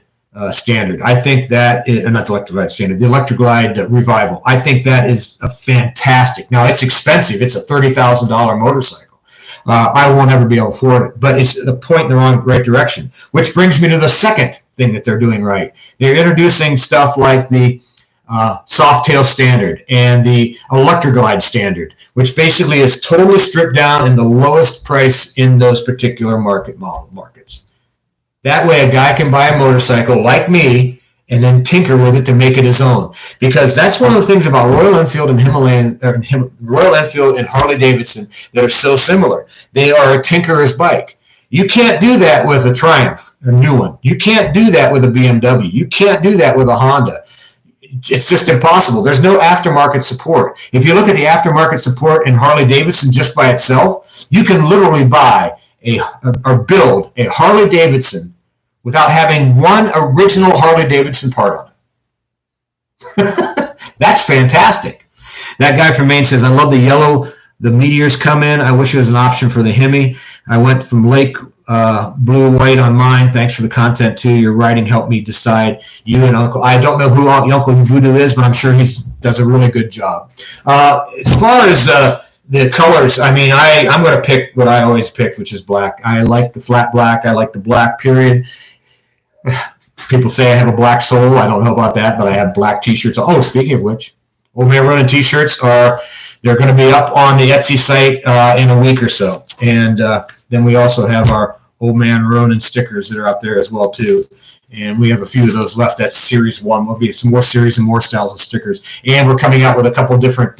standard. I think that is, not the Electroglide standard, the Electroglide Revival. I think that is a fantastic. Now, it's expensive. It's a $30,000 motorcycle. I won't ever be able to afford it, but it's a point in the right direction, which brings me to the second thing that they're doing right. They're introducing stuff like the Softail standard and the Electroglide standard, which basically is totally stripped down in the lowest price in those particular markets. That way a guy can buy a motorcycle like me and then tinker with it to make it his own. Because that's one of the things about Royal Enfield and Royal Enfield and Harley-Davidson that are so similar. They are a tinkerer's bike. You can't do that with a Triumph, a new one. You can't do that with a BMW. You can't do that with a Honda. It's just impossible. There's no aftermarket support. If you look at the aftermarket support in Harley-Davidson just by itself, you can literally buy or build a Harley-Davidson without having one original Harley-Davidson part on it. That's fantastic. That guy from Maine says, I love the yellow. The Meteors come in. I wish there was an option for the Hemi. I went from Lake blue, white on mine. Thanks for the content, too. Your writing helped me decide. You and Uncle. I don't know who Uncle Voodoo is, but I'm sure he does a really good job. As far as the colors, I mean, I'm going to pick what I always pick, which is black. I like the flat black. I like the black, period. People say I have a black soul. I don't know about that, but I have black T-shirts. Oh, speaking of which, Ol Man Ronin T-shirts they're going to be up on the Etsy site in a week or so. And then we also have our Ol Man Ronin stickers that are out there as well, too. And we have a few of those left. That's Series 1. There'll be some more series and more styles of stickers. And we're coming out with a couple different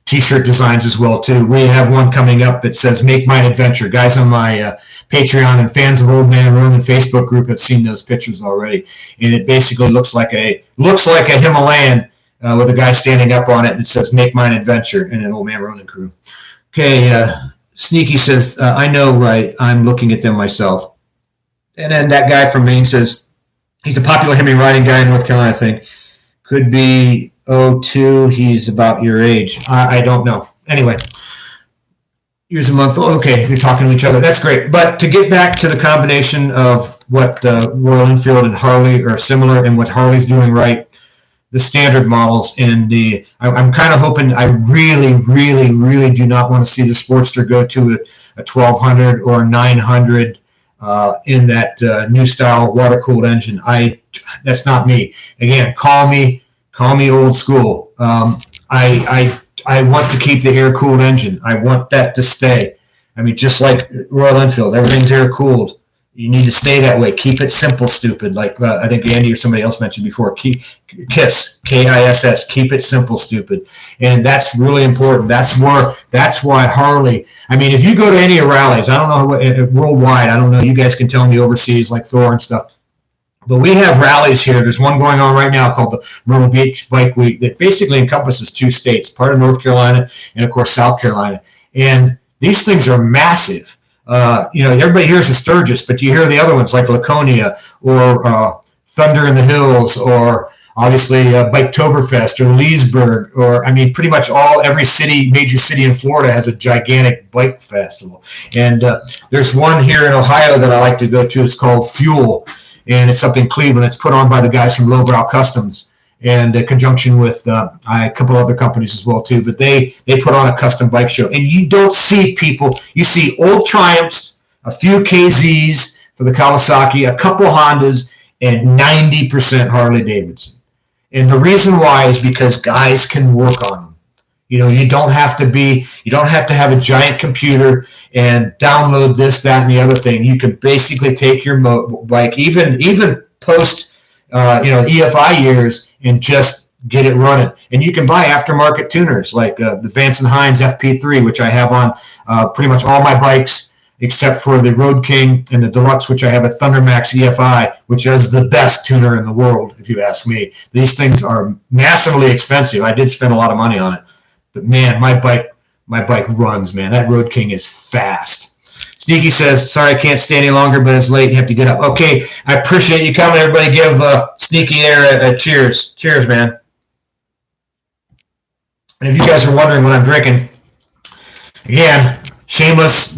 t-shirt designs as well too. We have one coming up that says "Make Mine Adventure." Guys on my Patreon and fans of Ol Man Ronin Facebook group have seen those pictures already, and it basically looks like a Himalayan with a guy standing up on it, and it says "Make Mine Adventure" and an Ol Man Ronin crew. Okay, Sneaky says, "I know, right? I'm looking at them myself." And then that guy from Maine says he's a popular Hemi riding guy in North Carolina. I think could be 02. He's about your age. I don't know. Anyway, years a month. Okay, they're talking to each other. That's great. But to get back to the combination of what Royal Enfield and Harley are similar and what Harley's doing right, the standard models and I'm kind of hoping, I really, really, really do not want to see the Sportster go to a 1200 or a 900 in that new style water-cooled engine. That's not me. Again, call me old school. I want to keep the air-cooled engine. I want that to stay. I mean, just like Royal Enfield, everything's air-cooled. You need to stay that way. Keep it simple, stupid. Like I think Andy or somebody else mentioned before. KISS, K-I-S-S. Keep it simple, stupid. And that's really important. That's why Harley. I mean, if you go to any rallies, I don't know worldwide. I don't know. You guys can tell me overseas, like Thor and stuff. But we have rallies here. There's one going on right now called the Myrtle Beach Bike Week that basically encompasses 2 states, part of North Carolina and, of course, South Carolina. And these things are massive. Everybody hears of Sturgis, but you hear the other ones like Laconia or Thunder in the Hills or obviously Biketoberfest or Leesburg, or I mean, pretty much every major city in Florida has a gigantic bike festival. And there's one here in Ohio that I like to go to. It's called Fuel, and it's up in Cleveland. It's put on by the guys from Lowbrow Customs, and in conjunction with a couple other companies as well too. But they put on a custom bike show, and you don't see people. You see old Triumphs, a few KZs for the Kawasaki, a couple Hondas, and 90% Harley-Davidson. And the reason why is because guys can work on them. You don't have to have a giant computer and download this, that, and the other thing. You can basically take your bike, even post EFI years, and just get it running. And you can buy aftermarket tuners like the Vance & Hines FP3, which I have on pretty much all my bikes except for the Road King and the Deluxe, which I have a Thundermax EFI, which is the best tuner in the world, if you ask me. These things are massively expensive. I did spend a lot of money on it. But, man, my bike runs, man. That Road King is fast. Sneaky says, sorry, I can't stay any longer, but it's late. You have to get up. Okay, I appreciate you coming. Everybody give Sneaky there a cheers. Cheers, man. And if you guys are wondering what I'm drinking, again, shameless,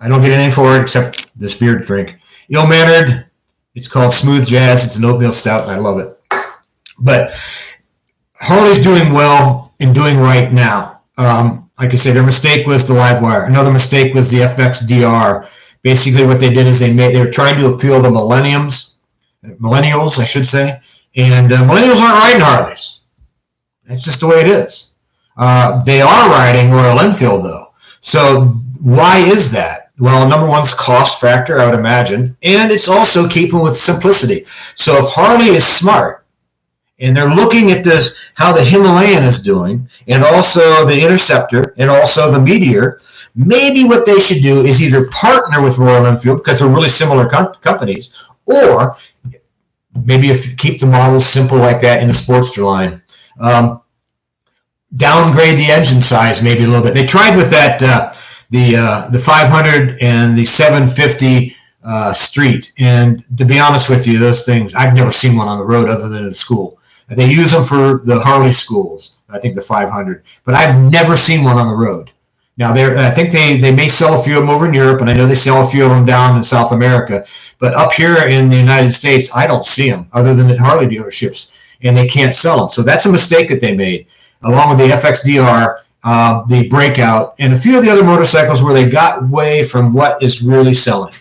I don't get anything for it except this beer drink. Ill-mannered. It's called Smooth Jazz. It's an oatmeal stout, and I love it. But Harley's doing well and doing right now. Like I say, their mistake was the Livewire. Another mistake was the FXDR. Basically, what they did is they were trying to appeal to millennials, I should say, and millennials aren't riding Harleys. That's just the way it is. They are riding Royal Enfield, though. So why is that? Well, number one is cost factor, I would imagine, and it's also keeping with simplicity. So if Harley is smart, and they're looking at this, how the Himalayan is doing, and also the Interceptor, and also the Meteor, maybe what they should do is either partner with Royal Enfield, because they're really similar companies, or maybe keep the models simple like that in the Sportster line. Downgrade the engine size maybe a little bit. They tried with that, the 500 and the 750 Street, and to be honest with you, those things, I've never seen one on the road other than in school. They use them for the Harley schools, I think the 500, but I've never seen one on the road. Now, I think they may sell a few of them over in Europe, and I know they sell a few of them down in South America, but up here in the United States, I don't see them other than at Harley dealerships, and they can't sell them. So that's a mistake that they made, along with the FXDR, the Breakout, and a few of the other motorcycles where they got away from what is really selling.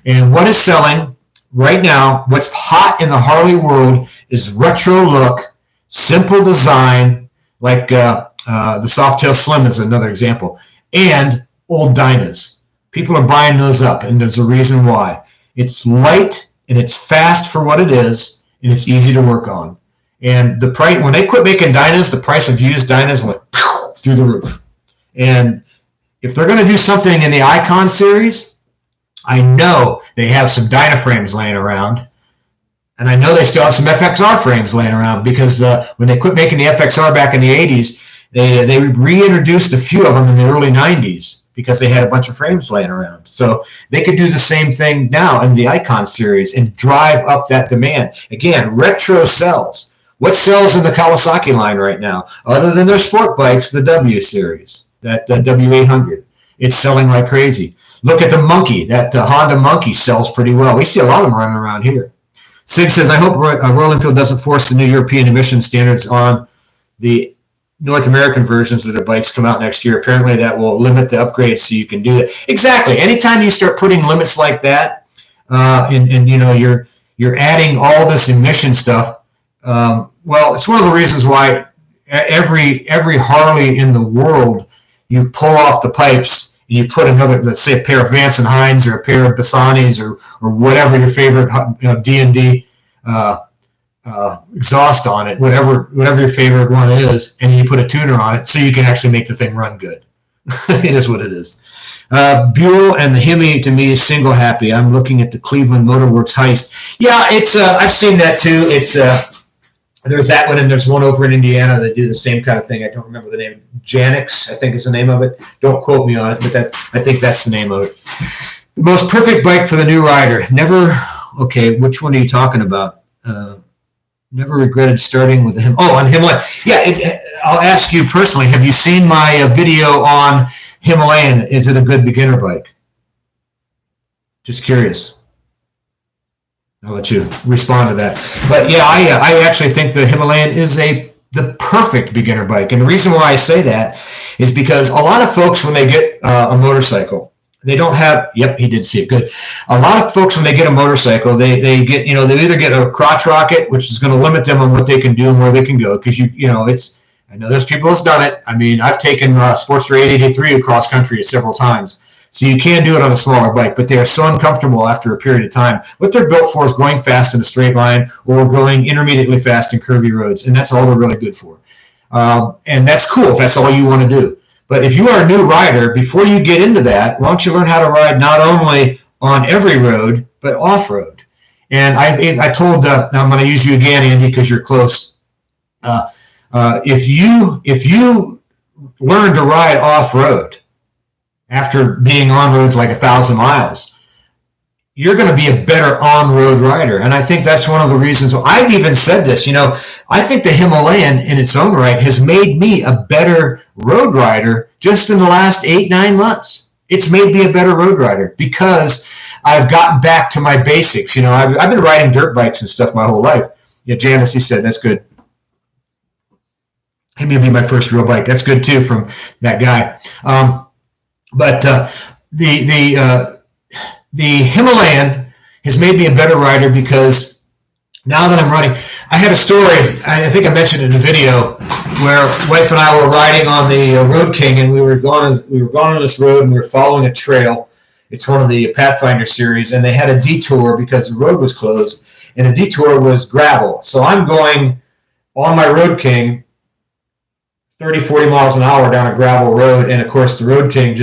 And what is selling right now, what's hot in the Harley world is retro look, simple design, like the Softail Slim is another example, and old Dynas. People are buying those up, and there's a reason why. It's light, and it's fast for what it is, and it's easy to work on. And the price, when they quit making Dynas, the price of used Dynas went through the roof. And if they're going to do something in the Icon series, I know they have some Dyna frames laying around. And I know they still have some FXR frames laying around because when they quit making the FXR back in the 80s, they reintroduced a few of them in the early 90s because they had a bunch of frames laying around. So they could do the same thing now in the Icon series and drive up that demand. Again, retro sells. What sells in the Kawasaki line right now? Other than their sport bikes, the W series, that W800. It's selling like crazy. Look at the Monkey. That Honda Monkey sells pretty well. We see a lot of them running around here. Sig says, I hope Royal Enfield doesn't force the new European emission standards on the North American versions of the bikes come out next year. Apparently that will limit the upgrades so you can do that. Exactly. Anytime you start putting limits like that, and you know, you're adding all this emission stuff, well, it's one of the reasons why every Harley in the world, you pull off the pipes and you put another, let's say a pair of Vance and Hines or a pair of Bissanis or whatever your favorite D&D exhaust on it, whatever your favorite one is, and you put a tuner on it so you can actually make the thing run good. It is what it is. Buell and the Hemi to me is single happy. I'm looking at the Cleveland Motorworks Heist. Yeah, it's I've seen that too. It's there's that one, and there's one over in Indiana that do the same kind of thing. I don't remember the name. Janix, I think is the name of it. Don't quote me on it, but I think that's the name of it. The most perfect bike for the new rider. Never. Okay, which one are you talking about? Never regretted starting with him. Oh, on Himalayan. Yeah, I'll ask you personally. Have you seen my video on Himalayan? Is it a good beginner bike? Just curious. I'll let you respond to that. But yeah, I actually think the Himalayan is the perfect beginner bike. And the reason why I say that is because a lot of folks, when they get a motorcycle, they don't have, yep, he did see it, good. A lot of folks, when they get a motorcycle, they get, you know, they either get a crotch rocket, which is going to limit them on what they can do and where they can go. Because, you know, I know there's people that's done it. I mean, I've taken Sportster 883 across country several times. So you can do it on a smaller bike, but they are so uncomfortable after a period of time. What they're built for is going fast in a straight line or going intermediately fast in curvy roads, and that's all they're really good for. And that's cool if that's all you want to do. But if you are a new rider, before you get into that, why don't you learn how to ride not only on every road, but off-road? And I told, now I'm going to use you again, Andy, because you're close. If you learn to ride off-road, after being on roads like 1,000 miles, you're going to be a better on-road rider. And I think that's one of the reasons. I've even said this, you know, I think the Himalayan in its own right has made me a better road rider just in the last 8-9 months. It's made me a better road rider because I've gotten back to my basics. You know, I've been riding dirt bikes and stuff my whole life. Yeah, Janice, he said, that's good. It may be my first real bike. That's good too from that guy. But the Himalayan has made me a better rider because now that I'm riding, I had a story, I think I mentioned in the video, where wife and I were riding on the Road King, and we were going on this road, and we were following a trail. It's one of the Pathfinder series, and they had a detour because the road was closed, and the detour was gravel. So I'm going on my Road King 30, 40 miles an hour down a gravel road, and of course the Road King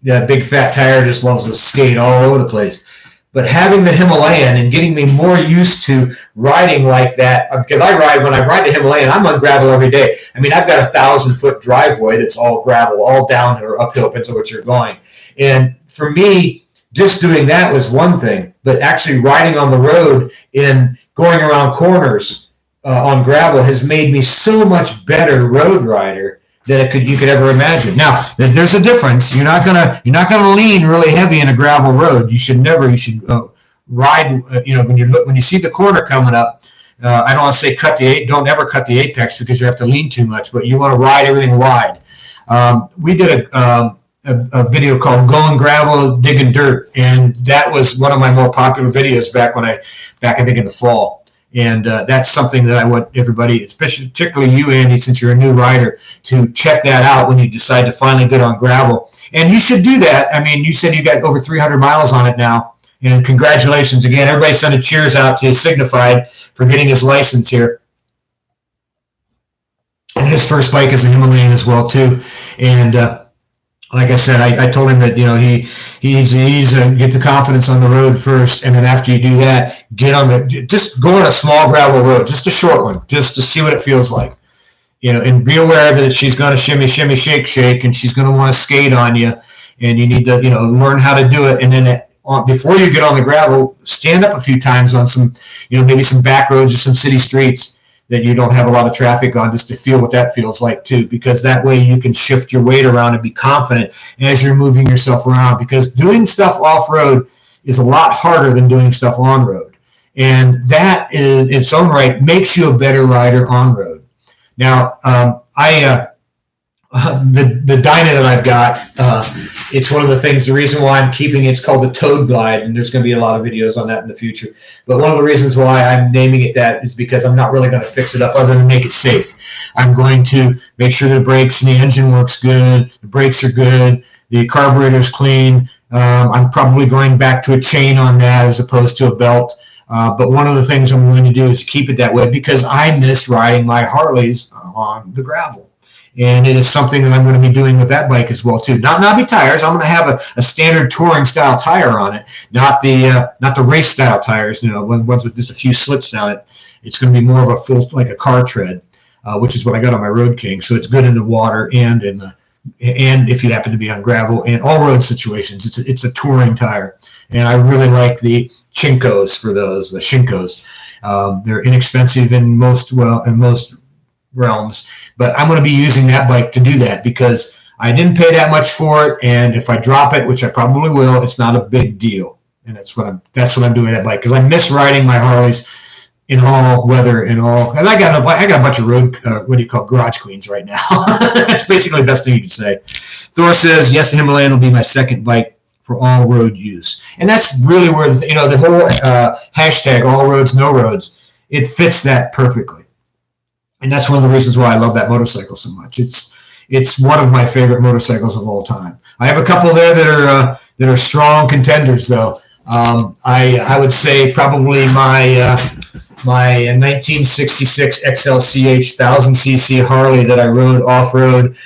that big fat tire just loves to skate all over the place. But having the Himalayan and getting me more used to riding like that, because when I ride the Himalayan, I'm on gravel every day. I mean, I've got a 1,000-foot driveway that's all gravel, all down or uphill, depends on what you're going. And for me, just doing that was one thing, but actually riding on the road and going around corners on gravel has made me so much better road rider than you could ever imagine. Now, there's a difference. You're not gonna lean really heavy in a gravel road. You should ride. You know, when you see the corner coming up, I don't want to say don't ever cut the apex because you have to lean too much. But you want to ride everything wide. We did a video called "Going Gravel, Digging Dirt," and that was one of my more popular videos back I think in the fall. And that's something that I want everybody, especially particularly you, Andy, since you're a new rider, to check that out when you decide to finally get on gravel. And you should do that. I mean, you said you got over 300 miles on it now. And congratulations again. Everybody send a cheers out to Signified for getting his license here. And his first bike is a Himalayan as well too. And like I said, I told him that, you know, he's get the confidence on the road first, and then after you do that, just go on a small gravel road, just a short one, just to see what it feels like, you know, and be aware that she's going to shimmy, shimmy, shake, shake, and she's going to want to skate on you, and you need to, you know, learn how to do it, and then before you get on the gravel, stand up a few times on some, you know, maybe some back roads or some city streets that you don't have a lot of traffic on, just to feel what that feels like too, because that way you can shift your weight around and be confident as you're moving yourself around, because doing stuff off-road is a lot harder than doing stuff on-road, and that in its own right makes you a better rider on-road. Now, the Dyna that I've got, it's one of the things, the reason why I'm keeping it's called the Toad Glide, and there's going to be a lot of videos on that in the future. But one of the reasons why I'm naming it that is because I'm not really going to fix it up other than make it safe. I'm going to make sure the brakes and the engine works good, the brakes are good, the carburetor's clean. I'm probably going back to a chain on that as opposed to a belt. But one of the things I'm going to do is keep it that way because I miss riding my Harleys on the gravel. And it is something that I'm going to be doing with that bike as well too. Not knobby tires. I'm going to have a standard touring style tire on it, not the race style tires. You know, ones with just a few slits down it. It's going to be more of a full, like a car tread, which is what I got on my Road King. So it's good in the water and if you happen to be on gravel and all road situations. It's a touring tire, and I really like the Chinkos for those. The Shinkos. They're inexpensive in most realms, but I'm going to be using that bike to do that because I didn't pay that much for it, and if I drop it, which I probably will, it's not a big deal, and that's what I'm doing with that bike because I miss riding my Harleys in all weather and I got a bunch of road garage queens right now. That's basically the best thing you can say. Thor says yes, the Himalayan will be my second bike for all road use, and that's really where the whole hashtag all roads no roads, it fits that perfectly. And that's one of the reasons why I love that motorcycle so much. It's one of my favorite motorcycles of all time. I have a couple there that are strong contenders, though. I would say probably my 1966 XLCH 1000cc Harley that I rode off-road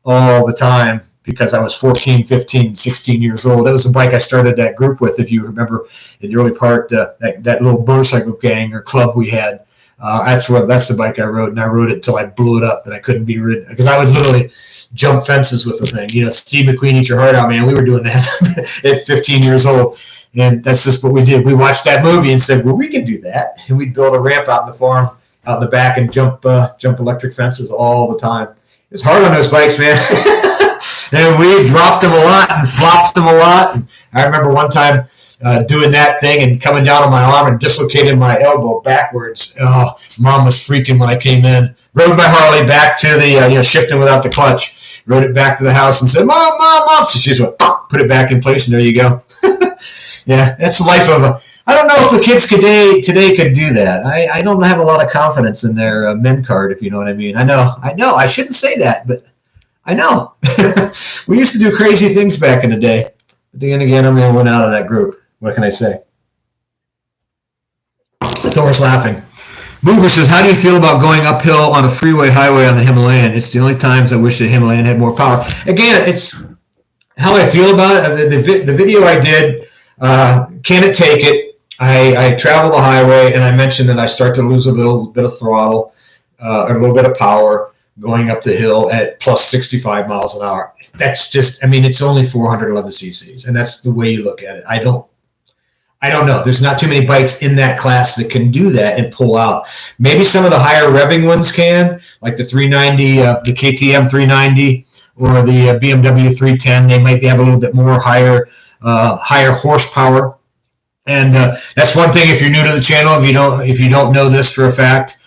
all the time because I was 14, 15, 16 years old. That was the bike I started that group with, if you remember, in the early part, that little motorcycle gang or club we had. That's the bike I rode, and I rode it until I blew it up, and I couldn't be ridden because I would literally jump fences with the thing. You know, Steve McQueen, Eat Your Heart Out, man. We were doing that at 15 years old, and that's just what we did. We watched that movie and said, well, we can do that, and we'd build a ramp out in the farm, out in the back, and jump electric fences all the time. It was hard on those bikes, man. And we dropped them a lot and flopped them a lot. And I remember one time doing that thing and coming down on my arm and dislocating my elbow backwards. Oh, Mom was freaking when I came in. Rode my Harley back to the, shifting without the clutch. Rode it back to the house and said, Mom, Mom, Mom. So she just went, put it back in place, and there you go. Yeah, that's the life of I don't know if the kids today could do that. I don't have a lot of confidence in their men card, if you know what I mean. I know. I shouldn't say that, but I know. We used to do crazy things back in the day. But then again, I'm the only one out of that group. What can I say? Thor's laughing. Mover says, how do you feel about going uphill on a freeway highway on the Himalayan? It's the only times I wish the Himalayan had more power. Again, it's how I feel about it. The video I did, Can It Take It? I travel the highway, and I mentioned that I start to lose a little bit of throttle, a little bit of power going up the hill at plus 65 miles an hour. That's just, it's only 411 cc's, and that's the way you look at it. I don't know. There's not too many bikes in that class that can do that and pull out. Maybe some of the higher revving ones can, like the 390, the KTM 390, or the BMW 310. They might have a little bit more higher horsepower. And that's one thing. If you're new to the channel, if you don't know this for a fact,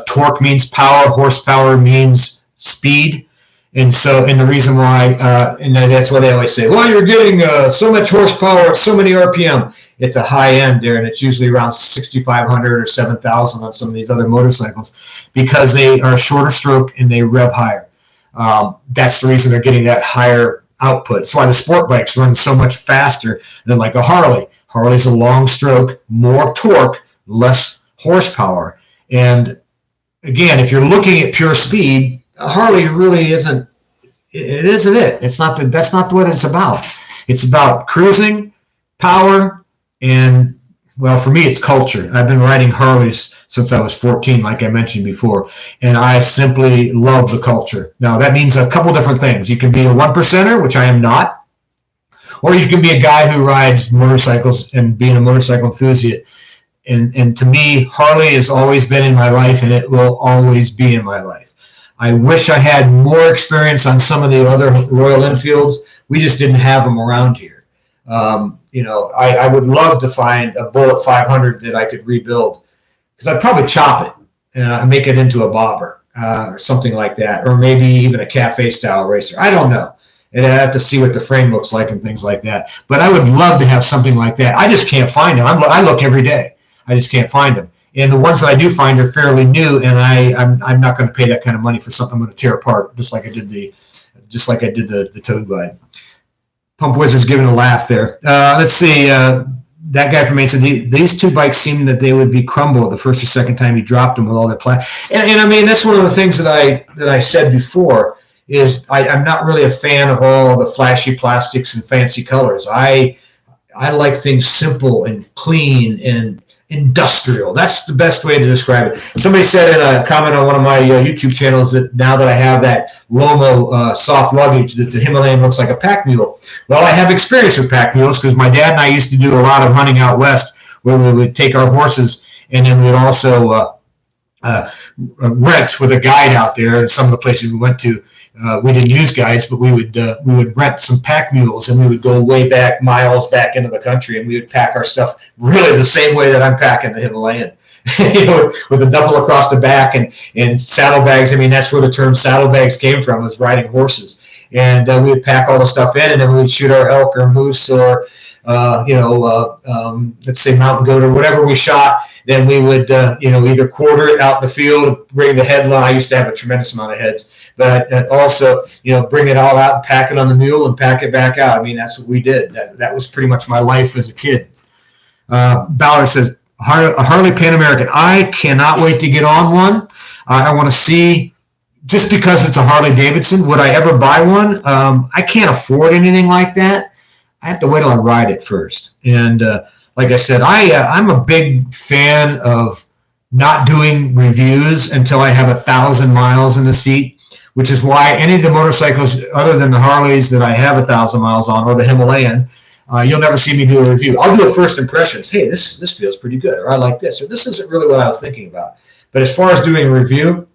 torque means power, horsepower means speed. And the reason why, and that's why they always say, well, you're getting so much horsepower at so many RPM at the high end there, and it's usually around 6,500 or 7,000 on some of these other motorcycles because they are shorter stroke and they rev higher. That's the reason they're getting that higher output. That's why the sport bikes run so much faster than like a Harley. Harley's a long stroke, more torque, less horsepower. And again, if you're looking at pure speed, a Harley really isn't. It isn't it. It's not. That's not what it's about. It's about cruising, power, and well, for me, it's culture. I've been riding Harleys since I was 14, like I mentioned before, and I simply love the culture. Now, that means a couple different things. You can be a one percenter, which I am not, or you can be a guy who rides motorcycles and being a motorcycle enthusiast. And to me, Harley has always been in my life, and it will always be in my life. I wish I had more experience on some of the other Royal Enfields. We just didn't have them around here. I would love to find a Bullet 500 that I could rebuild, because I'd probably chop it and make it into a bobber or something like that, or maybe even a cafe-style racer. I don't know. And I have to see what the frame looks like and things like that. But I would love to have something like that. I just can't find them. I look every day. I just can't find them. And the ones that I do find are fairly new, and I'm not going to pay that kind of money for something I'm going to tear apart, just like I did the Toad Glide. Pump Wizard's giving a laugh there. Let's see. That guy from Maine said these two bikes seemed that they would be crumble the first or second time you dropped them with all that plastic. And I mean, that's one of the things that I said before is I'm not really a fan of all the flashy plastics and fancy colors. I like things simple and clean and industrial. That's the best way to describe it. Somebody said in a comment on one of my YouTube channels that now that I have that Lomo soft luggage, that the Himalayan looks like a pack mule. Well, I have experience with pack mules because my dad and I used to do a lot of hunting out west, where we would take our horses and then we would also rent with a guide out there. And some of the places we went to, we didn't use guides, but we would rent some pack mules, and we would go way back, miles back into the country, and we would pack our stuff really the same way that I'm packing the Himalayan, with a duffel across the back and saddlebags. I mean, that's where the term saddlebags came from, was riding horses. And we would pack all the stuff in, and then we would shoot our elk or moose or let's say mountain goat or whatever we shot. Then we would, either quarter it out in the field, bring the head line. I used to have a tremendous amount of heads, but also, bring it all out and pack it on the mule and pack it back out. I mean, that's what we did. That was pretty much my life as a kid. Ballard says, a Harley Pan American. I cannot wait to get on one. I want to see, just because it's a Harley-Davidson, would I ever buy one? I can't afford anything like that. I have to wait till I ride it first. And like I said, I'm a big fan of not doing reviews until I have 1,000 miles in the seat, which is why any of the motorcycles other than the Harleys that I have 1,000 miles on, or the Himalayan, you'll never see me do a review. I'll do a first impressions. Hey, this feels pretty good, or I like this, or this isn't really what I was thinking about. But as far as doing a review,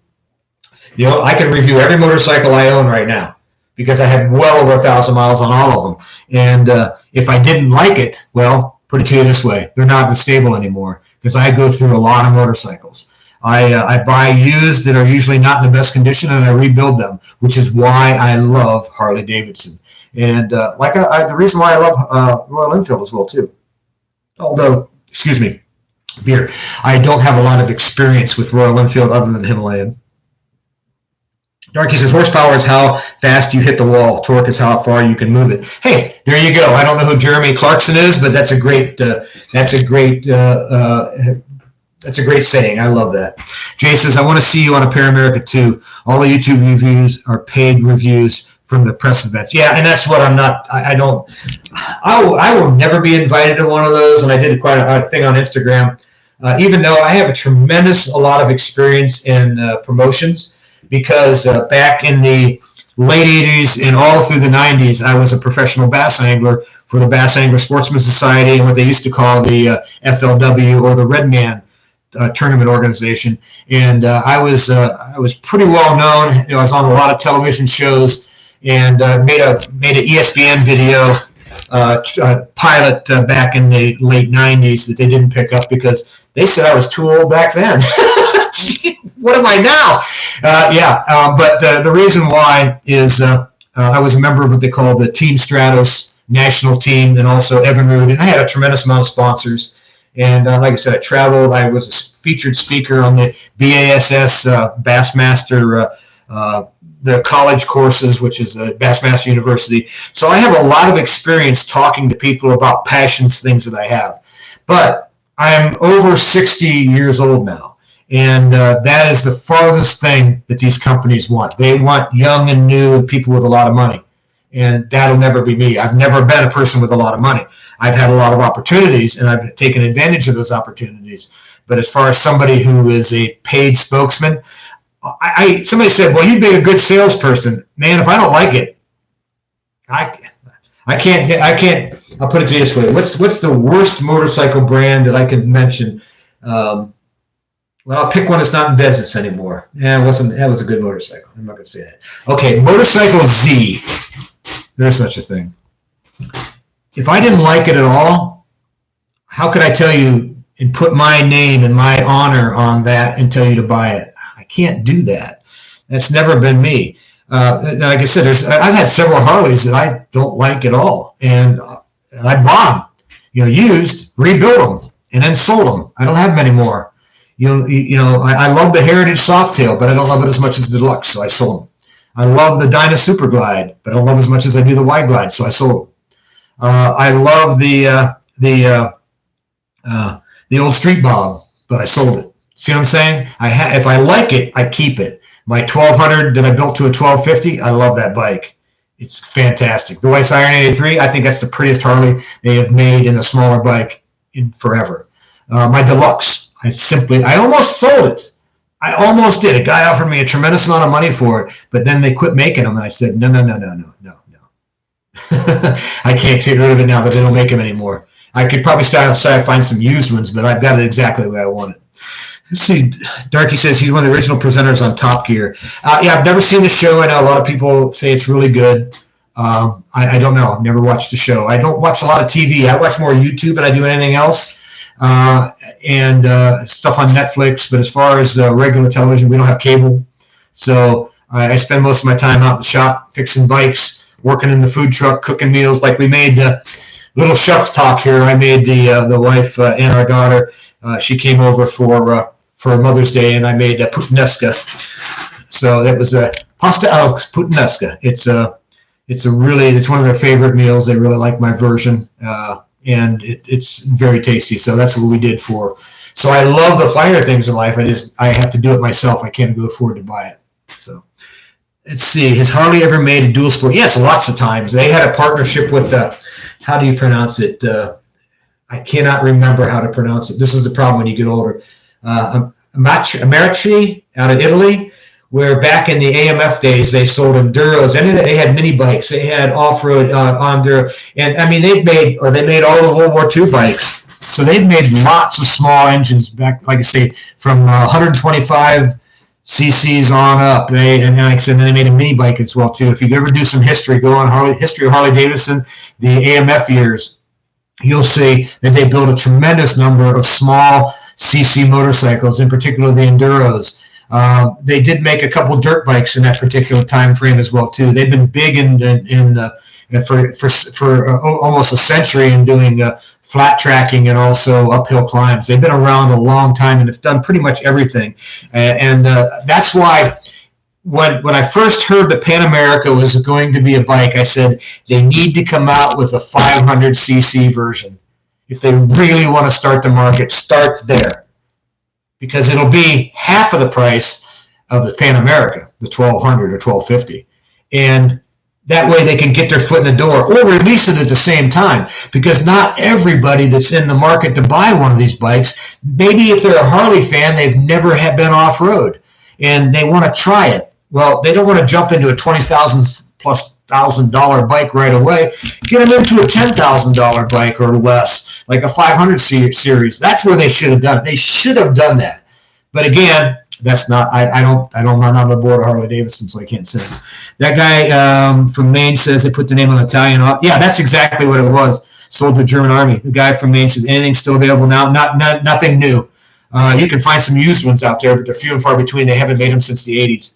I can review every motorcycle I own right now, because I have well over 1,000 miles on all of them. And if I didn't like it, well, put it to you this way, they're not in the stable anymore, because I go through a lot of motorcycles. I buy used that are usually not in the best condition, and I rebuild them, which is why I love Harley-Davidson. And the reason why I love Royal Enfield as well, too. Although, excuse me, beer, I don't have a lot of experience with Royal Enfield other than Himalayan. Darky says, horsepower is how fast you hit the wall. Torque is how far you can move it. Hey, there you go. I don't know who Jeremy Clarkson is, but that's a great saying. I love that. Jay says, I want to see you on a Pair America too. All the YouTube reviews are paid reviews from the press events. Yeah, and that's what I'm not. I will never be invited to one of those. And I did quite a thing on Instagram, even though I have a lot of experience in promotions. Because back in the late 80s and all through the 90s, I was a professional bass angler for the Bass Angler Sportsman Society and what they used to call the FLW, or the Red Man tournament organization. And I was pretty well known. I was on a lot of television shows, and made an ESPN video pilot back in the late 90s that they didn't pick up because they said I was too old back then. What am I now? But the reason why is I was a member of what they call the Team Stratos national team, and also Evinrude, and I had a tremendous amount of sponsors. And like I said, I traveled. I was a featured speaker on the BASS Bassmaster, the college courses, which is Bassmaster University. So I have a lot of experience talking to people about passions, things that I have. But I'm over 60 years old now. And that is the farthest thing that these companies want. They want young and new people with a lot of money. And that'll never be me. I've never been a person with a lot of money. I've had a lot of opportunities, and I've taken advantage of those opportunities. But as far as somebody who is a paid spokesman, somebody said, well, you'd be a good salesperson. Man, if I don't like it, I can't. I'll put it this way. What's the worst motorcycle brand that I can mention? Well, I'll pick one that's not in business anymore. Yeah, that was a good motorcycle. I'm not going to say that. Okay, Motorcycle Z. There's such a thing. If I didn't like it at all, how could I tell you and put my name and my honor on that and tell you to buy it? I can't do that. That's never been me. Like I said, I've had several Harleys that I don't like at all, and I bought them, used, rebuilt them, and then sold them. I don't have them anymore. I love the Heritage Softail, but I don't love it as much as the Deluxe, so I sold them. I love the Dyna Super Glide, but I don't love it as much as I do the Wide Glide, so I sold them. I love the old Street Bob, but I sold it. See what I'm saying? If I like it, I keep it. My 1200 that I built to a 1250, I love that bike. It's fantastic. The Weiss Iron 83, I think that's the prettiest Harley they have made in a smaller bike in forever. My Deluxe, I almost sold it. I almost did. A guy offered me a tremendous amount of money for it, but then they quit making them, and I said, no. I can't get rid of it now that they don't make them anymore. I could probably start outside and find some used ones, but I've got it exactly the way I want it. Let's see. Darky says he's one of the original presenters on Top Gear. Yeah, I've never seen the show. I know a lot of people say it's really good. I don't know. I've never watched the show. I don't watch a lot of TV. I watch more YouTube than I do anything else, and stuff on Netflix. But as far as regular television, we don't have cable. So I spend most of my time out in the shop fixing bikes, working in the food truck, cooking meals. Like we made little chef talk here. I made the wife and our daughter. She came over for Mother's Day, and I made puttanesca. So that was pasta al puttanesca. It's one of their favorite meals. They really like my version, and it's very tasty. So that's what we did for. So I love the finer things in life. I have to do it myself. I can't go afford to buy it. So let's see. Has Harley ever made a dual sport? Yes, lots of times. They had a partnership with how do you pronounce it? I cannot remember how to pronounce it. This is the problem when you get older. Americi out of Italy, where back in the AMF days they sold enduros, and they had mini bikes. They had off-road enduro, and I mean they made all the World War II bikes. So they've made lots of small engines back, like I say, from 125 cc's on up. And like I said, then they made a mini bike as well too. If you ever do some history, go on history of Harley-Davidson, the AMF years, you'll see that they built a tremendous number of small cc motorcycles, in particular the enduros. They did make a couple dirt bikes in that particular time frame as well too. They've been big for almost a century in doing flat tracking and also uphill climbs. They've been around a long time and have done pretty much everything. And that's why when I first heard that Pan America was going to be a bike, I said they need to come out with a 500cc version. If they really want to start the market, start there, because it'll be half of the price of the Pan America, the 1200 or 1250. And that way they can get their foot in the door or release it at the same time, because not everybody that's in the market to buy one of these bikes, maybe if they're a Harley fan, they've never been off-road and they want to try it. Well, they don't want to jump into a $20,000+ bike right away. Get them into a $10,000 bike or less, like a 500 series. That's where they should have done it. They should have done that. But again, that's not. I'm not on the board of Harley-Davidson, so I can't say it. That guy from Maine says they put the name on Italian. Yeah, that's exactly what it was. Sold to the German Army. The guy from Maine says anything's still available now. Nothing new. You can find some used ones out there, but they're few and far between. They haven't made them since the 80s.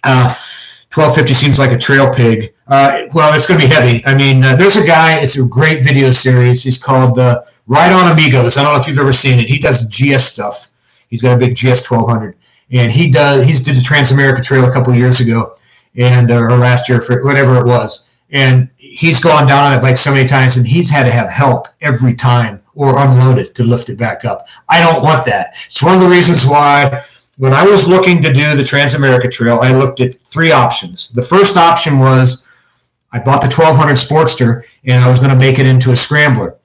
1250 seems like a trail pig. Well, it's going to be heavy. I mean, there's a guy. It's a great video series. He's called Ride On Amigos. I don't know if you've ever seen it. He does GS stuff. He's got a big GS 1200, and he did the Transamerica Trail a couple years ago, and or last year, for whatever it was. And he's gone down on it bike so many times, and he's had to have help every time or unload it to lift it back up. I don't want that. It's one of the reasons why when I was looking to do the Transamerica Trail, I looked at 3 options. The first option was I bought the 1200 Sportster and I was going to make it into a scrambler.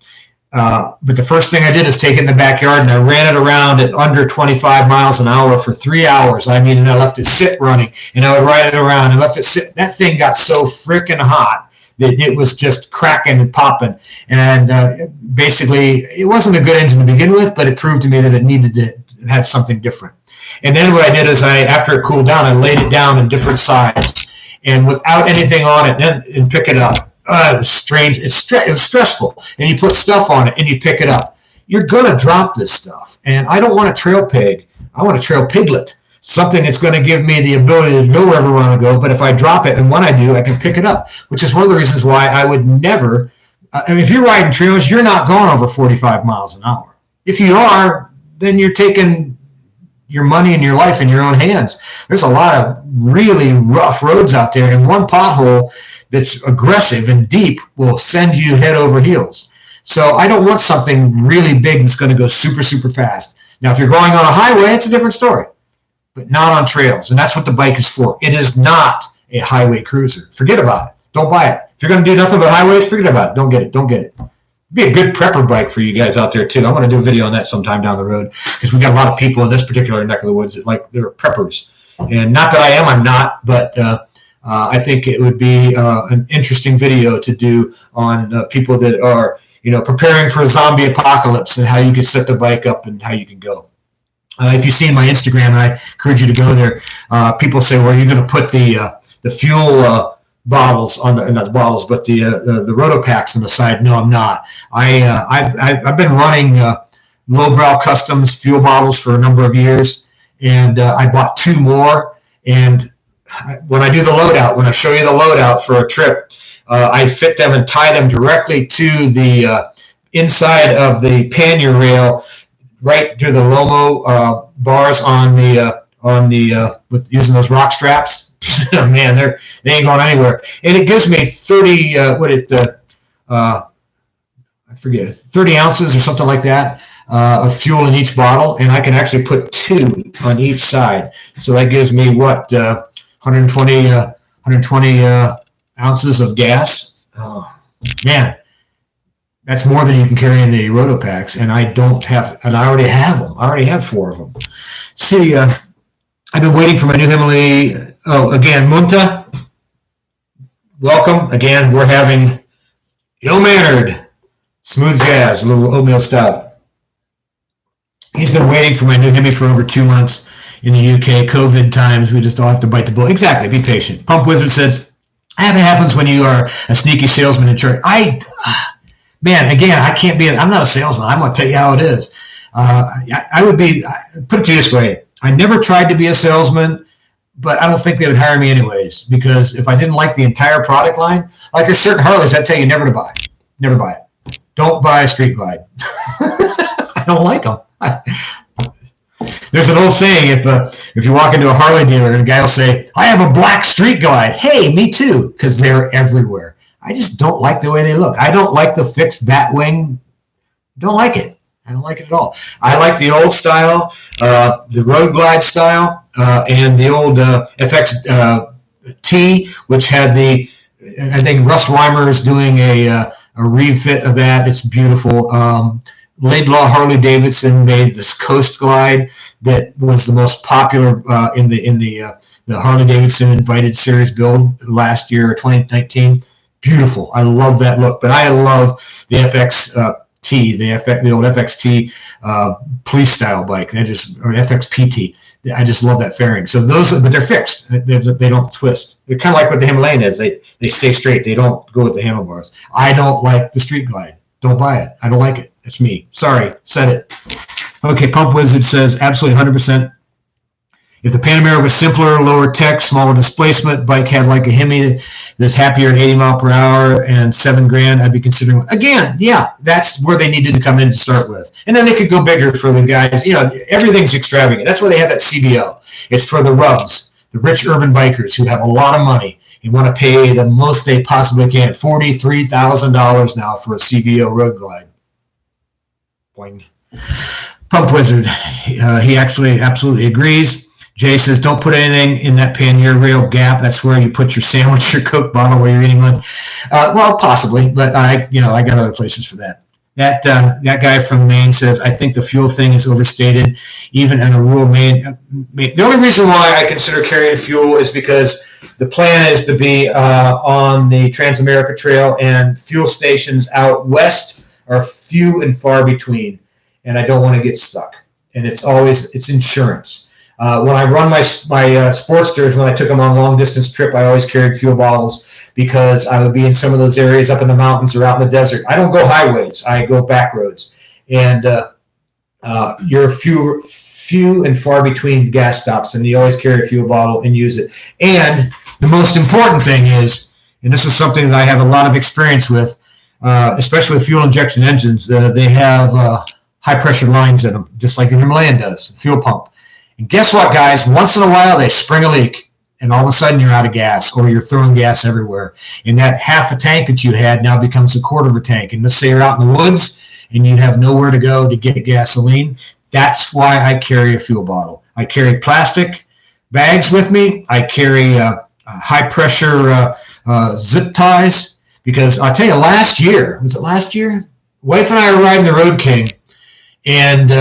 But the first thing I did is take it in the backyard and I ran it around at under 25 miles an hour for 3 hours. I mean, and I left it sit running and I would ride it around and left it sit. That thing got so freaking hot that it was just cracking and popping. And basically, it wasn't a good engine to begin with, but it proved to me that it needed to have something different. And then what I did is after it cooled down, I laid it down in different sizes. And without anything on it, and pick it up. It was strange. It was stressful. And you put stuff on it, and you pick it up. You're going to drop this stuff. And I don't want a trail pig. I want a trail piglet. Something that's going to give me the ability to go wherever I want to go, but if I drop it, and when I do, I can pick it up, which is one of the reasons why I would never, if you're riding trails, you're not going over 45 miles an hour. If you are, then you're taking your money and your life in your own hands. There's a lot of really rough roads out there, and one pothole that's aggressive and deep will send you head over heels. So I don't want something really big that's going to go super, super fast. Now, if you're going on a highway, it's a different story, but not on trails. And that's what the bike is for. It is not a highway cruiser. Forget about it. Don't buy it. If you're going to do nothing but highways, forget about it. Don't get it. Don't get it. It'd be a good prepper bike for you guys out there, too. I want to do a video on that sometime down the road because we got a lot of people in this particular neck of the woods that they're preppers. And not that I am, I'm not, but I think it would be an interesting video to do on people that are, preparing for a zombie apocalypse and how you can set the bike up and how you can go. If you see my Instagram, and I encourage you to go there, people say, well, you're going to put the fuel bottles on not the bottles, but the roto packs on the side. No, I'm not. I've been running lowbrow customs fuel bottles for a number of years, and I bought 2 more. And when I do the loadout, when I show you the loadout for a trip, I fit them and tie them directly to the inside of the pannier rail, right through the Lomo bars on the with using those rock straps. Man, they ain't going anywhere. And it gives me 30 I forget, 30 ounces or something like that of fuel in each bottle, and I can actually put 2 on each side. So that gives me 120 ounces of gas. Oh, man. That's more than you can carry in the roto packs, and I already have them. I already have 4 of them. See, I've been waiting for my new Himalaya. Oh, again, Munta, welcome. Again, we're having ill-mannered smooth jazz, a little oatmeal stout. He's been waiting for my new Hemi for over 2 months in the UK. COVID times, we just all have to bite the bullet. Exactly, be patient. Pump Wizard says, it happens when you are a sneaky salesman in church. Man, again, I'm not a salesman. I'm going to tell you how it is. I would be, put it to you this way. I never tried to be a salesman, but I don't think they would hire me anyways, because if I didn't like the entire product line, like there's certain Harleys I tell you never to buy. Never buy it. Don't buy a Street Glide. I don't like them. There's an old saying, if you walk into a Harley dealer and a guy will say, I have a black Street Glide. Hey, me too, because they're everywhere. I just don't like the way they look. I don't like the fixed bat wing. Don't like it. I don't like it at all. I like the old style, the Road Glide style, and the old FX which had I think Russ Weimer is doing a refit of that. It's beautiful. Laidlaw Harley-Davidson made this Coast Glide that was the most popular in the Harley-Davidson Invited Series build last year, 2019. Beautiful. I love that look. But I love the FXT, the old FXT police style bike. Or FXPT. I just love that fairing. So but they're fixed. They don't twist. They're kind of like what the Himalayan is. They stay straight. They don't go with the handlebars. I don't like the Street Glide. Don't buy it. I don't like it. It's me. Sorry. Said it. Okay. Pump Wizard says absolutely 100%. If the Panda Mic was simpler, lower tech, smaller displacement, bike had like a Hemi that's happier at 80 mile per hour and $7,000, I'd be considering. Again, yeah, that's where they needed to come in to start with. And then they could go bigger for the guys. Everything's extravagant. That's why they have that CBO. It's for the rubs, the rich urban bikers who have a lot of money and want to pay the most they possibly can. $43,000 now for a CVO Road Glide. Boing. Pump Wizard, he actually absolutely agrees. Jay says, don't put anything in that pannier rail gap. That's where you put your sandwich or Coke bottle where you're eating lunch. Well, possibly, but I got other places for that. That guy from Maine says, I think the fuel thing is overstated, even in a rural Maine. The only reason why I consider carrying fuel is because the plan is to be on the Trans-America Trail, and fuel stations out west are few and far between, and I don't want to get stuck. And it's insurance. When I run my Sportsters, when I took them on a long-distance trip, I always carried fuel bottles because I would be in some of those areas up in the mountains or out in the desert. I don't go highways. I go back roads. And you're few and far between gas stops, and you always carry a fuel bottle and use it. And the most important thing is, and this is something that I have a lot of experience with, especially with fuel injection engines, they have high-pressure lines in them, just like a Himalayan does, fuel pump. And guess what, guys? Once in a while, they spring a leak, and all of a sudden you're out of gas, or you're throwing gas everywhere. And that half a tank that you had now becomes a quarter of a tank. And let's say you're out in the woods, and you have nowhere to go to get gasoline. That's why I carry a fuel bottle. I carry plastic bags with me. I carry high-pressure zip ties, because I'll tell you, last year, wife and I were riding the Road King, and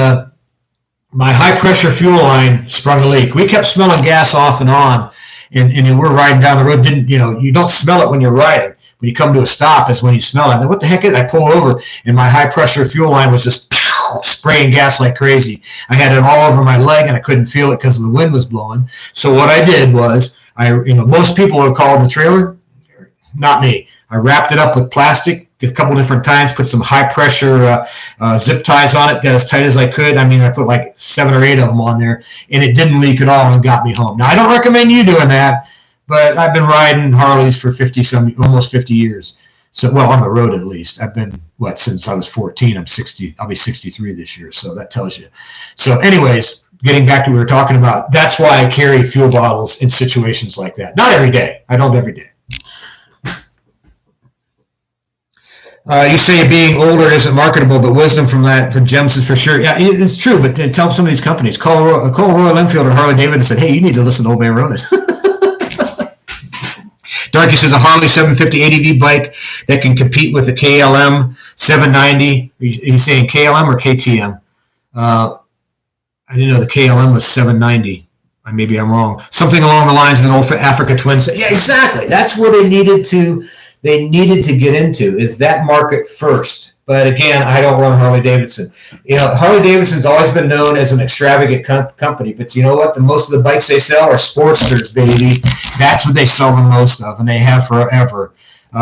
my high-pressure fuel line sprung a leak. We kept smelling gas off and on, and we're riding down the road. You don't smell it when you're riding. When you come to a stop is when you smell it. What the heck is it? I pull over, and my high-pressure fuel line was just spraying gas like crazy. I had it all over my leg, and I couldn't feel it because the wind was blowing. So what I did was, most people would call the trailer. Not me. I wrapped it up with plastic a couple different times, put some high-pressure zip ties on it, got as tight as I could. I mean, I put like 7 or 8 of them on there, and it didn't leak at all and got me home. Now, I don't recommend you doing that, but I've been riding Harleys for almost 50 years. So, well, on the road at least. I've been, since I was 14. I'm 60. I'll be 63 this year, so that tells you. So anyways, getting back to what we were talking about, that's why I carry fuel bottles in situations like that. Not every day. I don't every day. You say being older isn't marketable, but wisdom from Gems is for sure. Yeah, it's true, but tell some of these companies. Call Royal Enfield or Harley-Davidson and say, hey, you need to listen to Ol Man Ronin. Darky says a Harley 750 ADV bike that can compete with a KLM 790. Are you saying KLM or KTM? I didn't know the KLM was 790. Maybe I'm wrong. Something along the lines of an old Africa Twin. Yeah, exactly. That's where they needed to get into, is that market first. But again, I don't run Harley-Davidson. Harley-Davidson's always been known as an extravagant company, but you know what? Most of the bikes they sell are Sportsters, baby. That's what they sell the most of, and they have forever.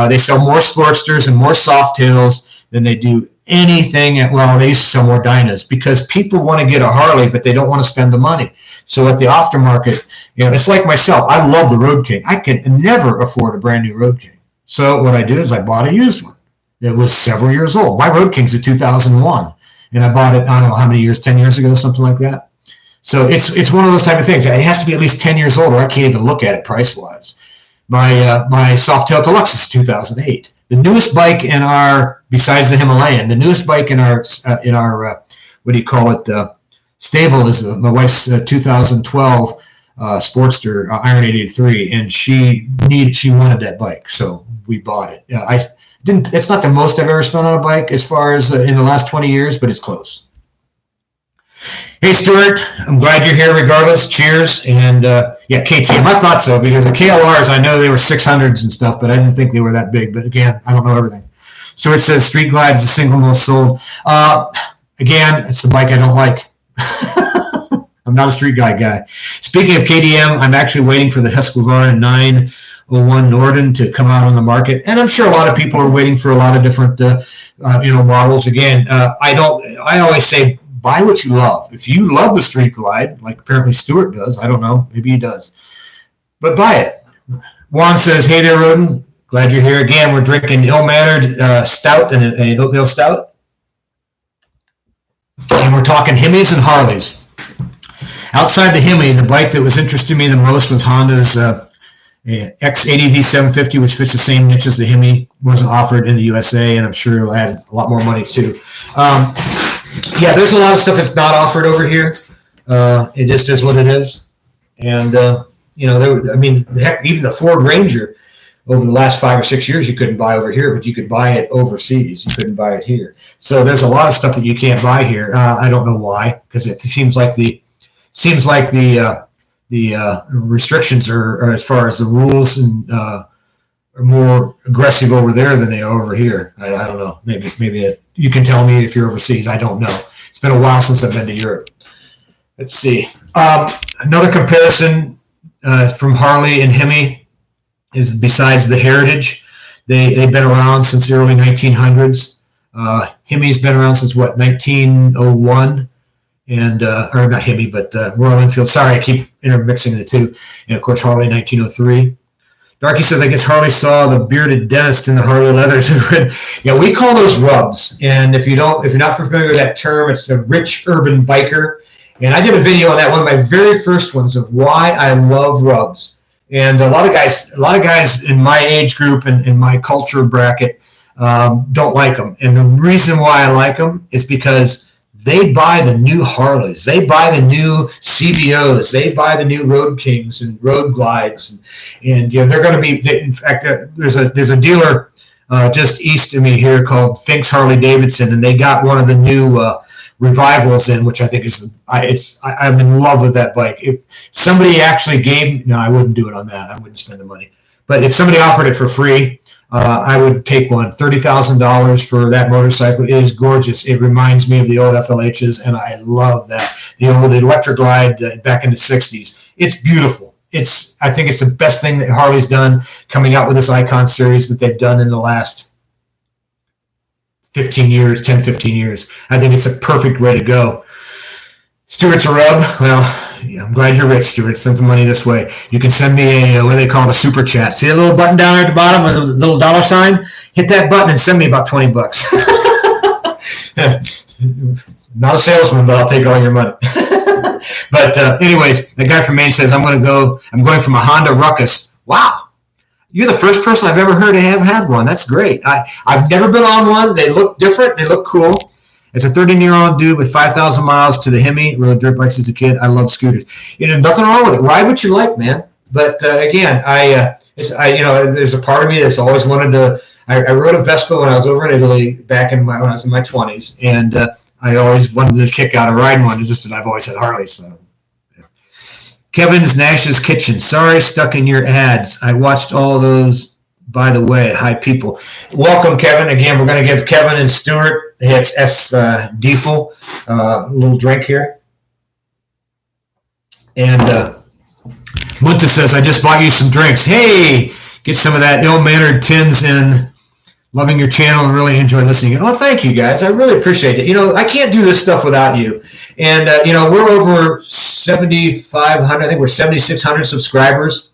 They sell more Sportsters and more Softails than they do anything. They used to sell more Dynas, because people want to get a Harley, but they don't want to spend the money. So at the aftermarket, it's like myself. I love the Road King. I could never afford a brand new Road King. So what I do is I bought a used one. It was several years old. My Road King's a 2001, and I bought it, I don't know how many years, 10 years ago, something like that. So it's one of those type of things. It has to be at least 10 years old, or I can't even look at it price-wise. My Softail Deluxe is 2008. The newest bike besides the Himalayan, the newest bike in our stable is my wife's 2012 Sportster Iron 883, and she wanted that bike, so we bought it. It's not the most I've ever spent on a bike as far as in the last 20 years, but it's close. Hey, Stuart, I'm glad you're here regardless. Cheers. And KTM, I thought so, because the KLRs, I know they were 600s and stuff, but I didn't think they were that big. But again, I don't know everything. Stuart says Street Glide is the single most sold. Again, it's the bike I don't like. I'm not a Street Glide guy. Speaking of KTM, I'm actually waiting for the Husqvarna 901 Norden to come out on the market, and I'm sure a lot of people are waiting for a lot of different models. Again, I always say, buy what you love. If you love the Street Glide, like apparently Stuart does, I don't know, maybe he does, but buy it. Juan says, hey there, Roden. Glad you're here again. We're drinking ill-mannered stout and an oatmeal stout, and we're talking Himis and Harleys. Outside the Hemi, the bike that was interesting me the most was Honda's X-ADV 750, which fits the same niche as the Hemi. Wasn't offered in the USA, and I'm sure it'll add a lot more money too. yeah, there's a lot of stuff that's not offered over here. It just is what it is. And, you know, I mean, heck, even the Ford Ranger over the last 5 or 6 years, you couldn't buy over here, but you could buy it overseas. You couldn't buy it here. So there's a lot of stuff that you can't buy here. I don't know why, because it seems like the restrictions are as far as the rules and are more aggressive over there than they are over here. I don't know. Maybe you can tell me if you're overseas. I don't know. It's been a while since I've been to Europe. Let's see. Another comparison from Harley and Hemi is besides the heritage. They've been around since the early 1900s. Hemi's been around since what, 1901, and or not Hemi, but Royal Enfield. Sorry, I keep intermixing the two. And of course Harley 1903. Darky says, I guess Harley saw the bearded dentist in the Harley leathers. Yeah, we call those rubs. And if you're not familiar with that term, it's a rich urban biker. And I did a video on that, one of my very first ones, of why I love rubs. And a lot of guys in my age group and in my culture bracket don't like them. And the reason why I like them is because they buy the new Harleys, they buy the new CVOs, they buy the new Road Kings and Road Glides, and you know, they're going to be. In fact, there's a dealer just east of me here called Fink's Harley-Davidson, and they got one of the new revivals in, which I think is I'm in love with that bike. If somebody actually no, I wouldn't do it on that. I wouldn't spend the money. But if somebody offered it for free, I would take one. $30,000 for that motorcycle. It is gorgeous. It reminds me of the old FLHs, and I love that. The old Electric Glide back in the 60s. It's beautiful. I think it's the best thing that Harley's done, coming out with this Icon series that they've done in the last 10, 15 years. I think it's a perfect way to go. Stuart's a rub. Well, yeah, I'm glad you're rich, Stuart. Send some money this way. You can send me what do they call it, a super chat. See a little button down there at the bottom with a little dollar sign? Hit that button and send me about $20. Not a salesman, but I'll take all your money. But anyways, the guy from Maine says, I'm going from a Honda Ruckus. Wow. You're the first person I've ever heard to have had one. That's great. I've never been on one. They look different. They look cool. It's a 13-year-old dude with 5,000 miles to the Hemi. Rode dirt bikes as a kid. I love scooters. You know, nothing wrong with it. Ride what you like, man. But again, there's a part of me that's always wanted to. I rode a Vespa when I was over in Italy back when I was in my 20s, and I always wanted to kick out of riding one. It's just that I've always had Harleys. So. Yeah. Kevin's Nash's Kitchen. Sorry, stuck in your ads. I watched all those. By the way, hi people. Welcome, Kevin. Again, we're going to give Kevin and Stuart, it's Diesel, a little drink here. And Munta says, I just bought you some drinks. Hey, get some of that ill-mannered tins in. Loving your channel and really enjoy listening. Oh, thank you, guys. I really appreciate it. You know, I can't do this stuff without you. And, we're over 7,500. I think we're 7,600 subscribers.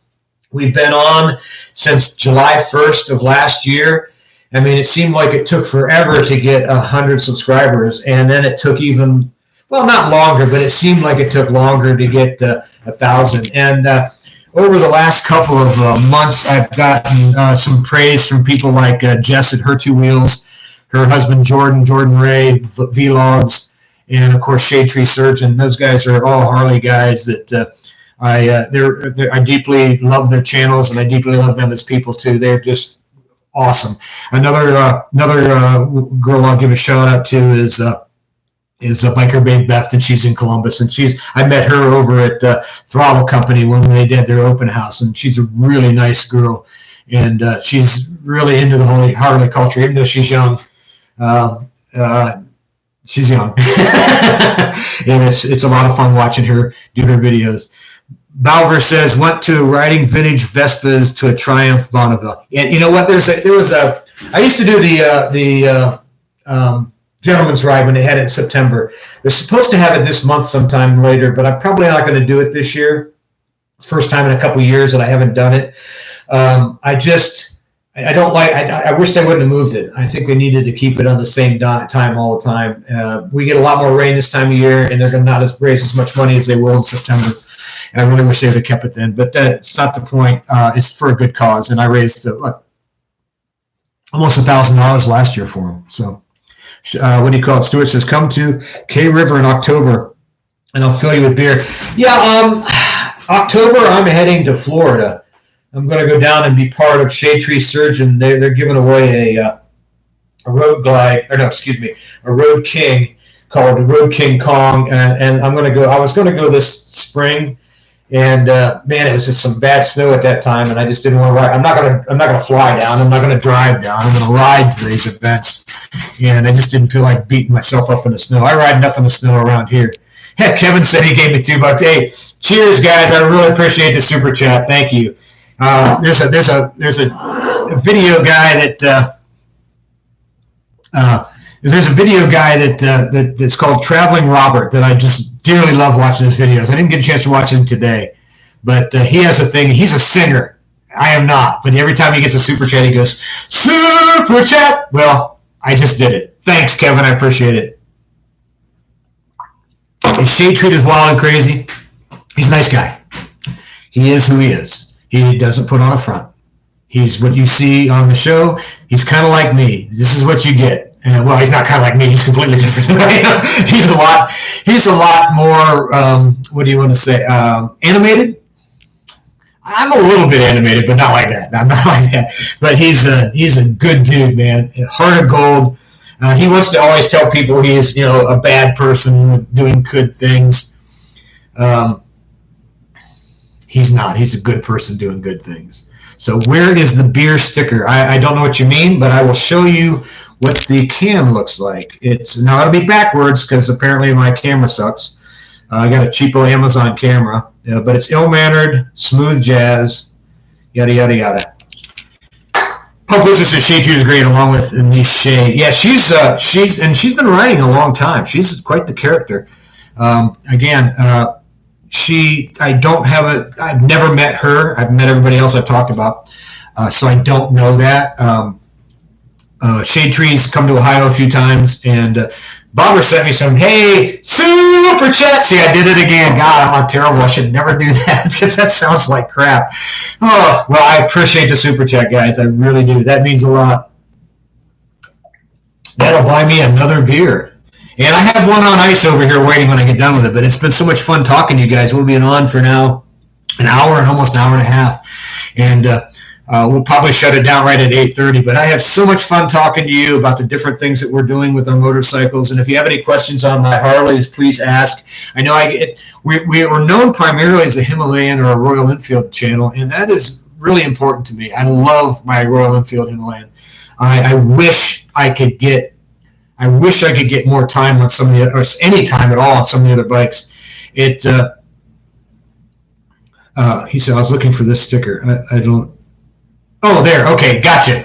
We've been on since July 1st of last year. I mean, it seemed like it took forever to get 100 subscribers, and then it took not longer, but it seemed like it took longer to get 1,000. And over the last couple of months, I've gotten some praise from people like Jess at Her Two Wheels, her husband Jordan Ray, Vlogs, and of course Shade Tree Surgeon. Those guys are all Harley guys that I deeply love their channels, and I deeply love them as people too. They're just awesome. Another girl I'll give a shout out to is a biker babe Beth, and she's in Columbus, and I met her over at Throttle Company when they did their open house, and she's a really nice girl, and she's really into the whole Harley culture, even though she's young. She's young, and it's a lot of fun watching her do her videos. Balver says, went to riding vintage Vespas to a Triumph Bonneville. And you know what? I used to do the Gentleman's Ride when they had it in September. They're supposed to have it this month sometime later, but I'm probably not going to do it this year. First time in a couple years that I haven't done it. I don't like. I wish they wouldn't have moved it. I think they needed to keep it on the same time all the time. We get a lot more rain this time of year, and they're going to not raise as much money as they will in September. And I really wish they would have kept it then. But it's not the point. It's for a good cause, and I raised almost $1,000 last year for them. So What do you call it? Stuart says, come to K River in October, and I'll fill you with beer. Yeah, October, I'm heading to Florida. I'm going to go down and be part of Shade Tree Surgeon. They're giving away a road glide, or no, excuse me, a Road King called Road King Kong, and I'm going to go. I was going to go this spring, and man, it was just some bad snow at that time, and I just didn't want to ride. I'm not going to fly down. I'm not going to drive down. I'm going to ride to these events, and I just didn't feel like beating myself up in the snow. I ride enough in the snow around here. Heck, Kevin said he gave me $2. Hey, cheers, guys! I really appreciate the super chat. Thank you. There's a video guy that there's a video guy that's called Traveling Robert that I just dearly love watching his videos. I didn't get a chance to watch him today, but he has a thing. He's a singer. I am not, but every time he gets a super chat, he goes, super chat. Well, I just did it. Thanks, Kevin. I appreciate it. His shade treat is wild and crazy. He's a nice guy. He is who he is. He doesn't put on a front. He's what you see on the show. He's kind of like me. This is what you get. Well, he's not kind of like me. He's completely different than I am. He's a lot more, what do you want to say, animated? I'm a little bit animated, but not like that. I'm not like that. But he's a good dude, man. Heart of gold. He wants to always tell people he's, a bad person with doing good things. He's not. He's a good person doing good things. So where is the beer sticker? I don't know what you mean, but I will show you what the can looks like. Now it'll be backwards because apparently my camera sucks. I got a cheapo Amazon camera, but it's ill-mannered, smooth jazz, yada yada yada. Pump Wizard says Shade Tree is great, along with Niche Shay. Yeah, she's been writing a long time. She's quite the character. I've never met her. I've met everybody else I've talked about, so I don't know that. Shade Tree's come to Ohio a few times, and Bobber sent me some, hey, super chat. See, I did it again. God, I'm terrible. I should never do that because that sounds like crap. Oh, well, I appreciate the super chat, guys. I really do. That means a lot. That'll buy me another beer. And I have one on ice over here waiting when I get done with it, but it's been so much fun talking to you guys. We'll be on for now an hour and almost an hour and a half. And we'll probably shut it down right at 8:30. But I have so much fun talking to you about the different things that we're doing with our motorcycles. And if you have any questions on my Harleys, please ask. I know we were known primarily as a Himalayan or a Royal Enfield channel, and that is really important to me. I love my Royal Enfield Himalayan. I wish I could get more time on some of the, or any time at all on some of the other bikes. He said, I was looking for this sticker. I don't. Oh, there. Okay, gotcha.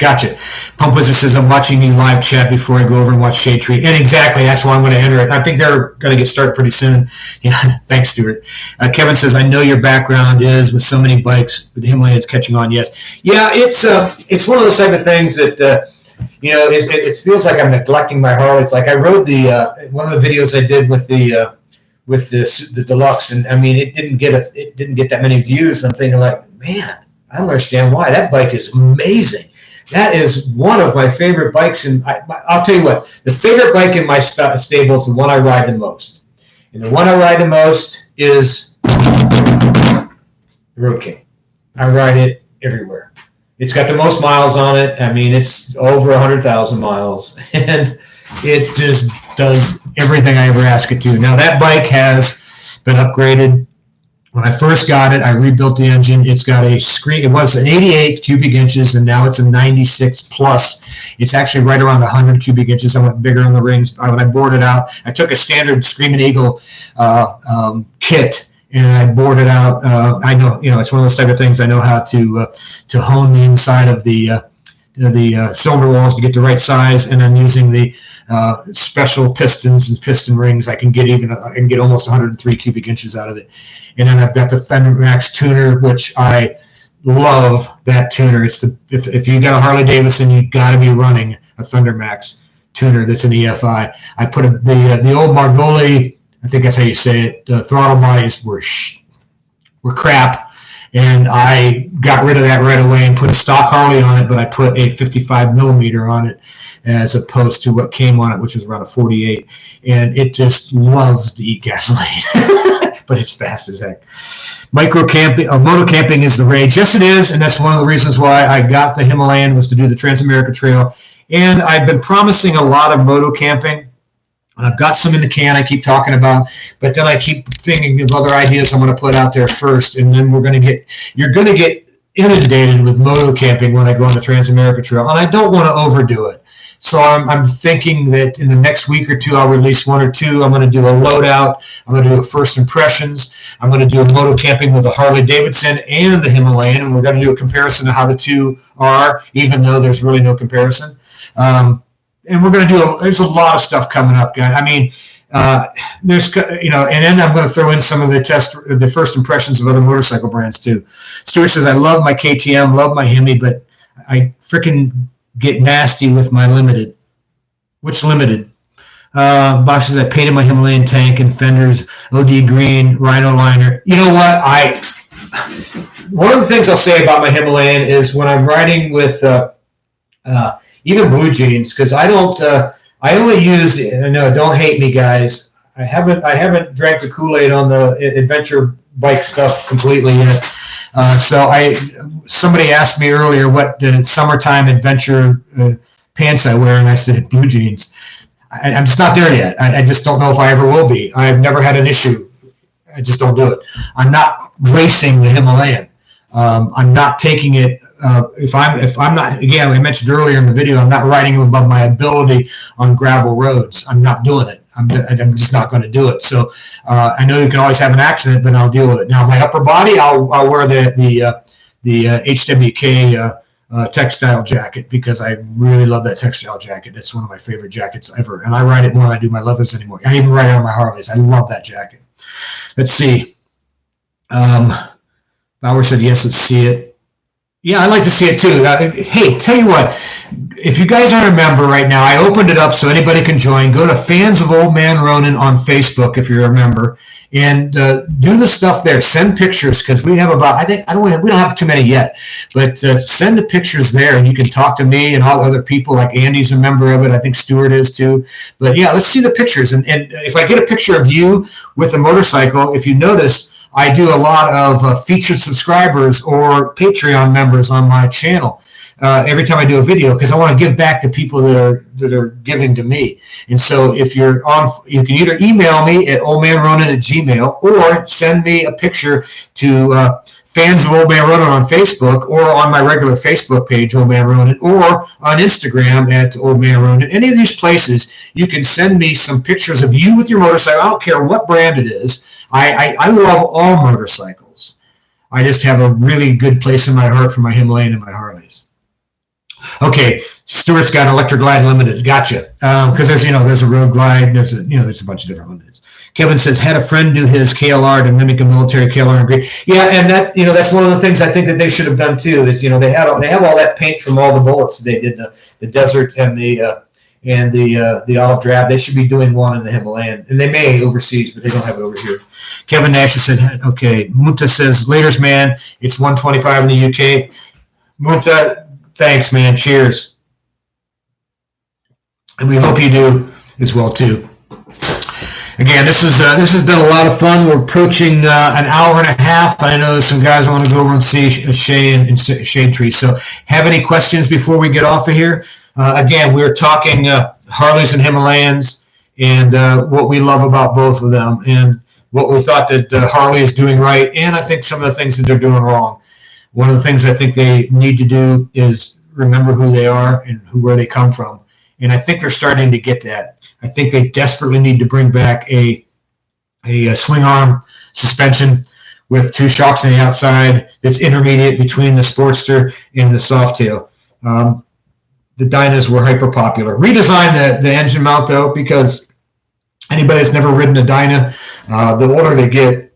Pump Wizard says, I'm watching you live chat before I go over and watch Shade Tree. And exactly, that's why I'm going to enter it. I think they're going to get started pretty soon. Yeah, thanks, Stuart. Kevin says, I know your background is with so many bikes, but the Himalayan is catching on. Yes. Yeah, it's one of those type of things that, it feels like I'm neglecting my Harley. It's like I rode one of the videos I did with the Deluxe, and I mean, it didn't get that many views. I'm thinking like, man, I don't understand why. That bike is amazing. That is one of my favorite bikes. And I'll tell you what, the favorite bike in my stable is the one I ride the most. And the one I ride the most is the Road King. I ride it everywhere. It's got the most miles on it. I mean, it's over 100,000 miles. And it just does everything I ever ask it to. Now, that bike has been upgraded. When I first got it, I rebuilt the engine. It's got a screen. It was an 88 cubic inches, and now it's a 96 plus. It's actually right around 100 cubic inches. I went bigger on the rings. When I bored it out, I took a standard Screaming Eagle kit, and I bored it out. I know, it's one of those type of things. I know how to hone the inside of the cylinder walls to get the right size, and I'm using the special pistons and piston rings. I can get almost 103 cubic inches out of it. And then I've got the ThunderMax tuner, which I love that tuner. If you got a Harley-Davidson, you got to be running a ThunderMax tuner that's an EFI. I put the old Margoli, I think that's how you say it. The throttle bodies were crap, and I got rid of that right away and put a stock Harley on it, but I put a 55 millimeter on it as opposed to what came on it, which was around a 48, and it just loves to eat gasoline. But it's fast as heck. Micro camping, moto camping is the rage. Yes, it is, and that's one of the reasons why I got the Himalayan, was to do the Transamerica Trail. And I've been promising a lot of moto camping. And I've got some in the can I keep talking about, but then I keep thinking of other ideas I'm going to put out there first, and then you're going to get inundated with moto camping when I go on the Transamerica Trail, and I don't want to overdo it. So I'm thinking that in the next week or two, I'll release one or two. I'm going to do a loadout. I'm going to do a first impressions. I'm going to do a moto camping with the Harley-Davidson and the Himalayan, and we're going to do a comparison of how the two are, even though there's really no comparison. And we're going to do there's a lot of stuff coming up, guys. I mean, there's, and then I'm going to throw in some of the first impressions of other motorcycle brands too. Stuart says, I love my KTM, love my Hemi, but I freaking get nasty with my Limited. Which Limited? Boss says, I painted my Himalayan tank and fenders, OD green, rhino liner. You know what? One of the things I'll say about my Himalayan is when I'm riding with even blue jeans, because I only use, no, don't hate me, guys. I haven't drank the Kool-Aid on the adventure bike stuff completely yet. Somebody asked me earlier what summertime adventure pants I wear, and I said blue jeans. I'm just not there yet. I just don't know if I ever will be. I've never had an issue. I just don't do it. I'm not racing the Himalayan. I'm not taking it. If I'm not, again, I mentioned earlier in the video, I'm not riding above my ability on gravel roads. I'm not doing it. I'm just not going to do it. So I know you can always have an accident, but I'll deal with it. Now my upper body, I'll wear the HWK textile jacket, because I really love that textile jacket. It's one of my favorite jackets ever, and I ride it more than I do my leathers anymore. I even ride it on my Harleys. I love that jacket. Let's see. Bauer said, yes, let's see it. Yeah, I'd like to see it too. Hey, tell you what, if you guys aren't a member right now, I opened it up so anybody can join. Go to Fans of Ol Man Ronin on Facebook if you're a member, and do the stuff there. Send pictures, because we have about, we don't have too many yet, but send the pictures there, and you can talk to me and all the other people. Like Andy's a member of it. I think Stuart is too. But yeah, let's see the pictures. And if I get a picture of you with a motorcycle, if you notice, I do a lot of featured subscribers or Patreon members on my channel every time I do a video, because I want to give back to people that are giving to me. And so if you're on, you can either email me at olmanronin@gmail.com or send me a picture to Fans of Ol Man Ronin on Facebook, or on my regular Facebook page, Ol Man Ronin, or on Instagram at Ol Man Ronin. Any of these places, you can send me some pictures of you with your motorcycle. I don't care what brand it is. I love all motorcycles. I just have a really good place in my heart for my Himalayan and my Harleys. Okay, Stuart's got Electric Glide Limited. Gotcha. Because there's a Road Glide. There's a bunch of different limiteds. Kevin says, had a friend do his KLR to mimic a military KLR in green. Yeah, and that's one of the things I think that they should have done too. Is they have all that paint from all the bullets they did, the desert and the olive drab. They should be doing one in the Himalayan, and they may overseas, but they don't have it over here. Kevin Nash said, okay. Munta says, laters, man. It's 125 in the UK. Munta, thanks, man. Cheers. And we hope you do as well too. Again, this has been a lot of fun. We're approaching an hour and a half. I know some guys want to go over and see Shay and Shade Tree. So, have any questions before we get off of here? Again, we're talking Harleys and Himalayans, and what we love about both of them, and what we thought that Harley is doing right, and I think some of the things that they're doing wrong. One of the things I think they need to do is remember who they are and where they come from, and I think they're starting to get that. I think they desperately need to bring back a swing arm suspension with two shocks on the outside that's intermediate between the Sportster and the Softail. The Dynas were hyper popular. Redesign the engine mount though, because anybody that's never ridden a Dyna, the older they get,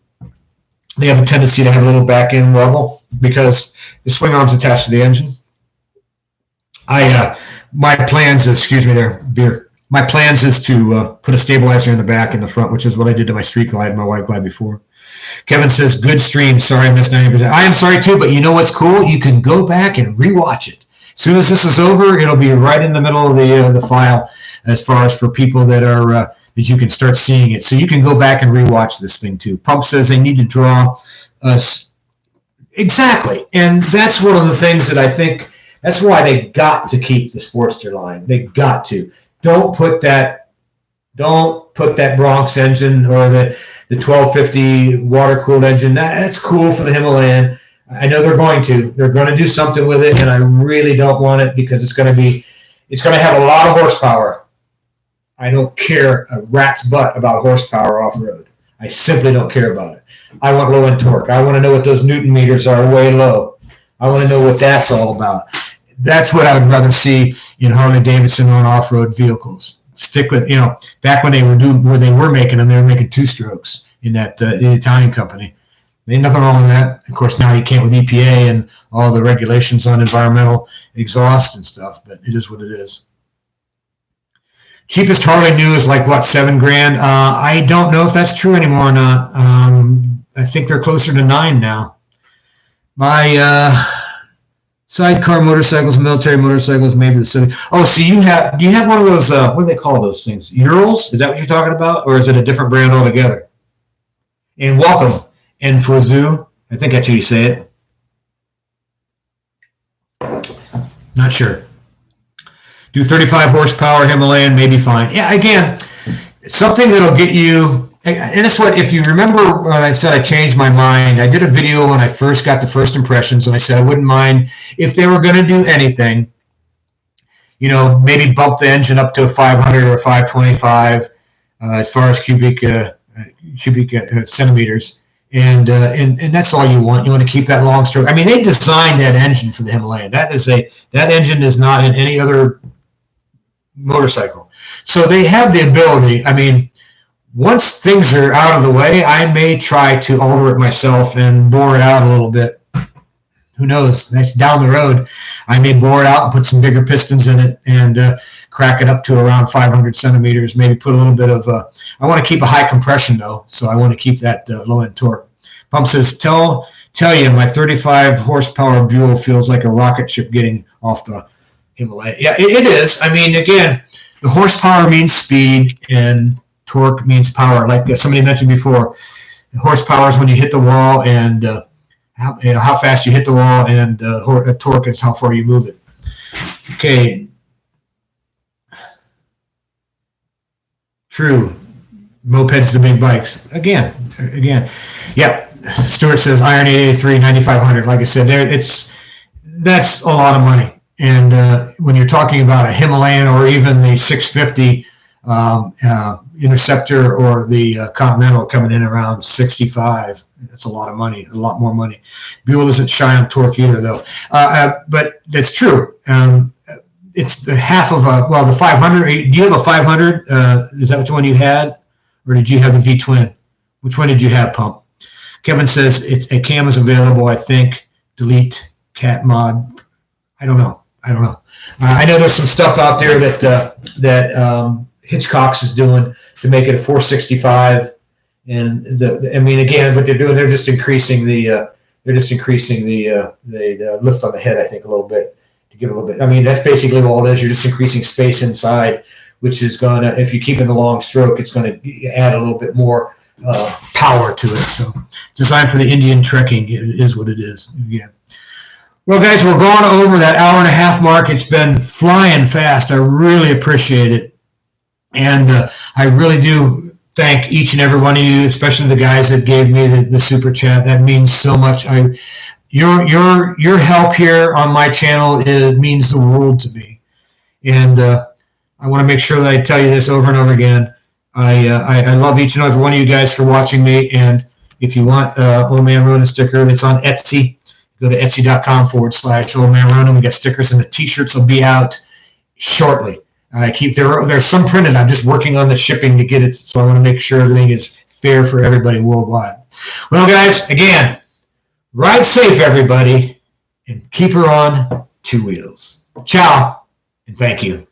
they have a tendency to have a little back end wobble because the swing arm's attached to the engine. My plans, excuse me there, beer. My plans is to put a stabilizer in the back and the front, which is what I did to my Street Glide and my White Glide before. Kevin says, good stream. Sorry, I missed 90%. I am sorry too, but you know what's cool? You can go back and rewatch it. As soon as this is over, it'll be right in the middle of the file as far as for people that are that you can start seeing it. So you can go back and rewatch this thing too. Pump says they need to draw us. Exactly. And that's one of the things that I think, that's why they got to keep the Sportster line. They got to. Don't put that Bronx engine or the 1250 water-cooled engine. That's cool for the Himalayan. I know they're going to do something with it, and I really don't want it because it's going to have a lot of horsepower. I don't care a rat's butt about horsepower off-road. I simply don't care about it. I want low-end torque. I want to know what those Newton meters are way low. I want to know what that's all about. That's what I would rather see in Harley-Davidson on off-road vehicles. Stick with, back when they were making them, they were making two-strokes in that the Italian company. Ain't nothing wrong with that. Of course, now you can't with EPA and all the regulations on environmental exhaust and stuff, but it is what it is. Cheapest Harley new is like, what, $7,000? I don't know if that's true anymore or not. I think they're closer to $9,000 now. My sidecar motorcycles, military motorcycles made for the city. Oh, so do you have one of those, what do they call those things? Urals? Is that what you're talking about? Or is it a different brand altogether? And welcome. And Frazoo, I think that's how you say it. Not sure. Do 35 horsepower Himalayan, maybe fine. Yeah, again, something that'll get you, and that's what, if you remember when I said I changed my mind, I did a video when I first got the first impressions, and I said I wouldn't mind if they were going to do anything, maybe bump the engine up to a 500 or a 525 as far as cubic centimeters. And that's all you want. You want to keep that long stroke. I mean, they designed that engine for the Himalayan. That engine is not in any other motorcycle. So they have the ability. I mean, once things are out of the way, I may try to alter it myself and bore it out a little bit. Who knows? That's down the road. I may bore it out and put some bigger pistons in it and crack it up to around 500 centimeters. Maybe put a little bit of I want to keep a high compression though, so I want to keep that low end torque. Pump says, tell you my 35 horsepower Buell feels like a rocket ship getting off the Himalaya. Yeah, it is. I mean, again, the horsepower means speed and torque means power. Like somebody mentioned before, horsepower is when you hit the wall, and how fast you hit the wall, and torque is how far you move it. Okay. True. Mopeds to big bikes. Again. Yep. Stuart says Iron 883, 9,500. Like I said, that's a lot of money. And when you're talking about a Himalayan or even the 650 Interceptor or the Continental coming in around 65, that's a lot of money, a lot more money. Buell isn't shy on torque either, though. But that's true. It's the half of the 500. Do you have a 500? Is that which one you had? Or did you have the V-twin? Which one did you have, Pump? Kevin says a cam is available, I think. Delete cat mod. I don't know. I know there's some stuff out there that Hitchcock's is doing to make it a 465. And again, what they're doing, they're just increasing the lift on the head, I think, a little bit. To give a little bit. I mean, that's basically all it is. You're just increasing space inside, which is going to, if you keep it in a long stroke, it's going to add a little bit more power to it. So it's designed for the Indian trekking. It is what it is. Yeah. Well, guys, we're going over that hour and a half mark. It's been flying fast. I really appreciate it. And I really do thank each and every one of you, especially the guys that gave me the super chat. That means so much. Your help here on my channel means the world to me, and I want to make sure that I tell you this over and over again. I love each and every one of you guys for watching me, and if you want Ol Man Ronin sticker, it's on Etsy. Go to etsy.com/Ol Man Ronin. We got stickers, and the T-shirts will be out shortly. There's some printed. I'm just working on the shipping to get it, so I want to make sure everything is fair for everybody worldwide. Well, guys, again. Ride safe, everybody, and keep her on two wheels. Ciao, and thank you.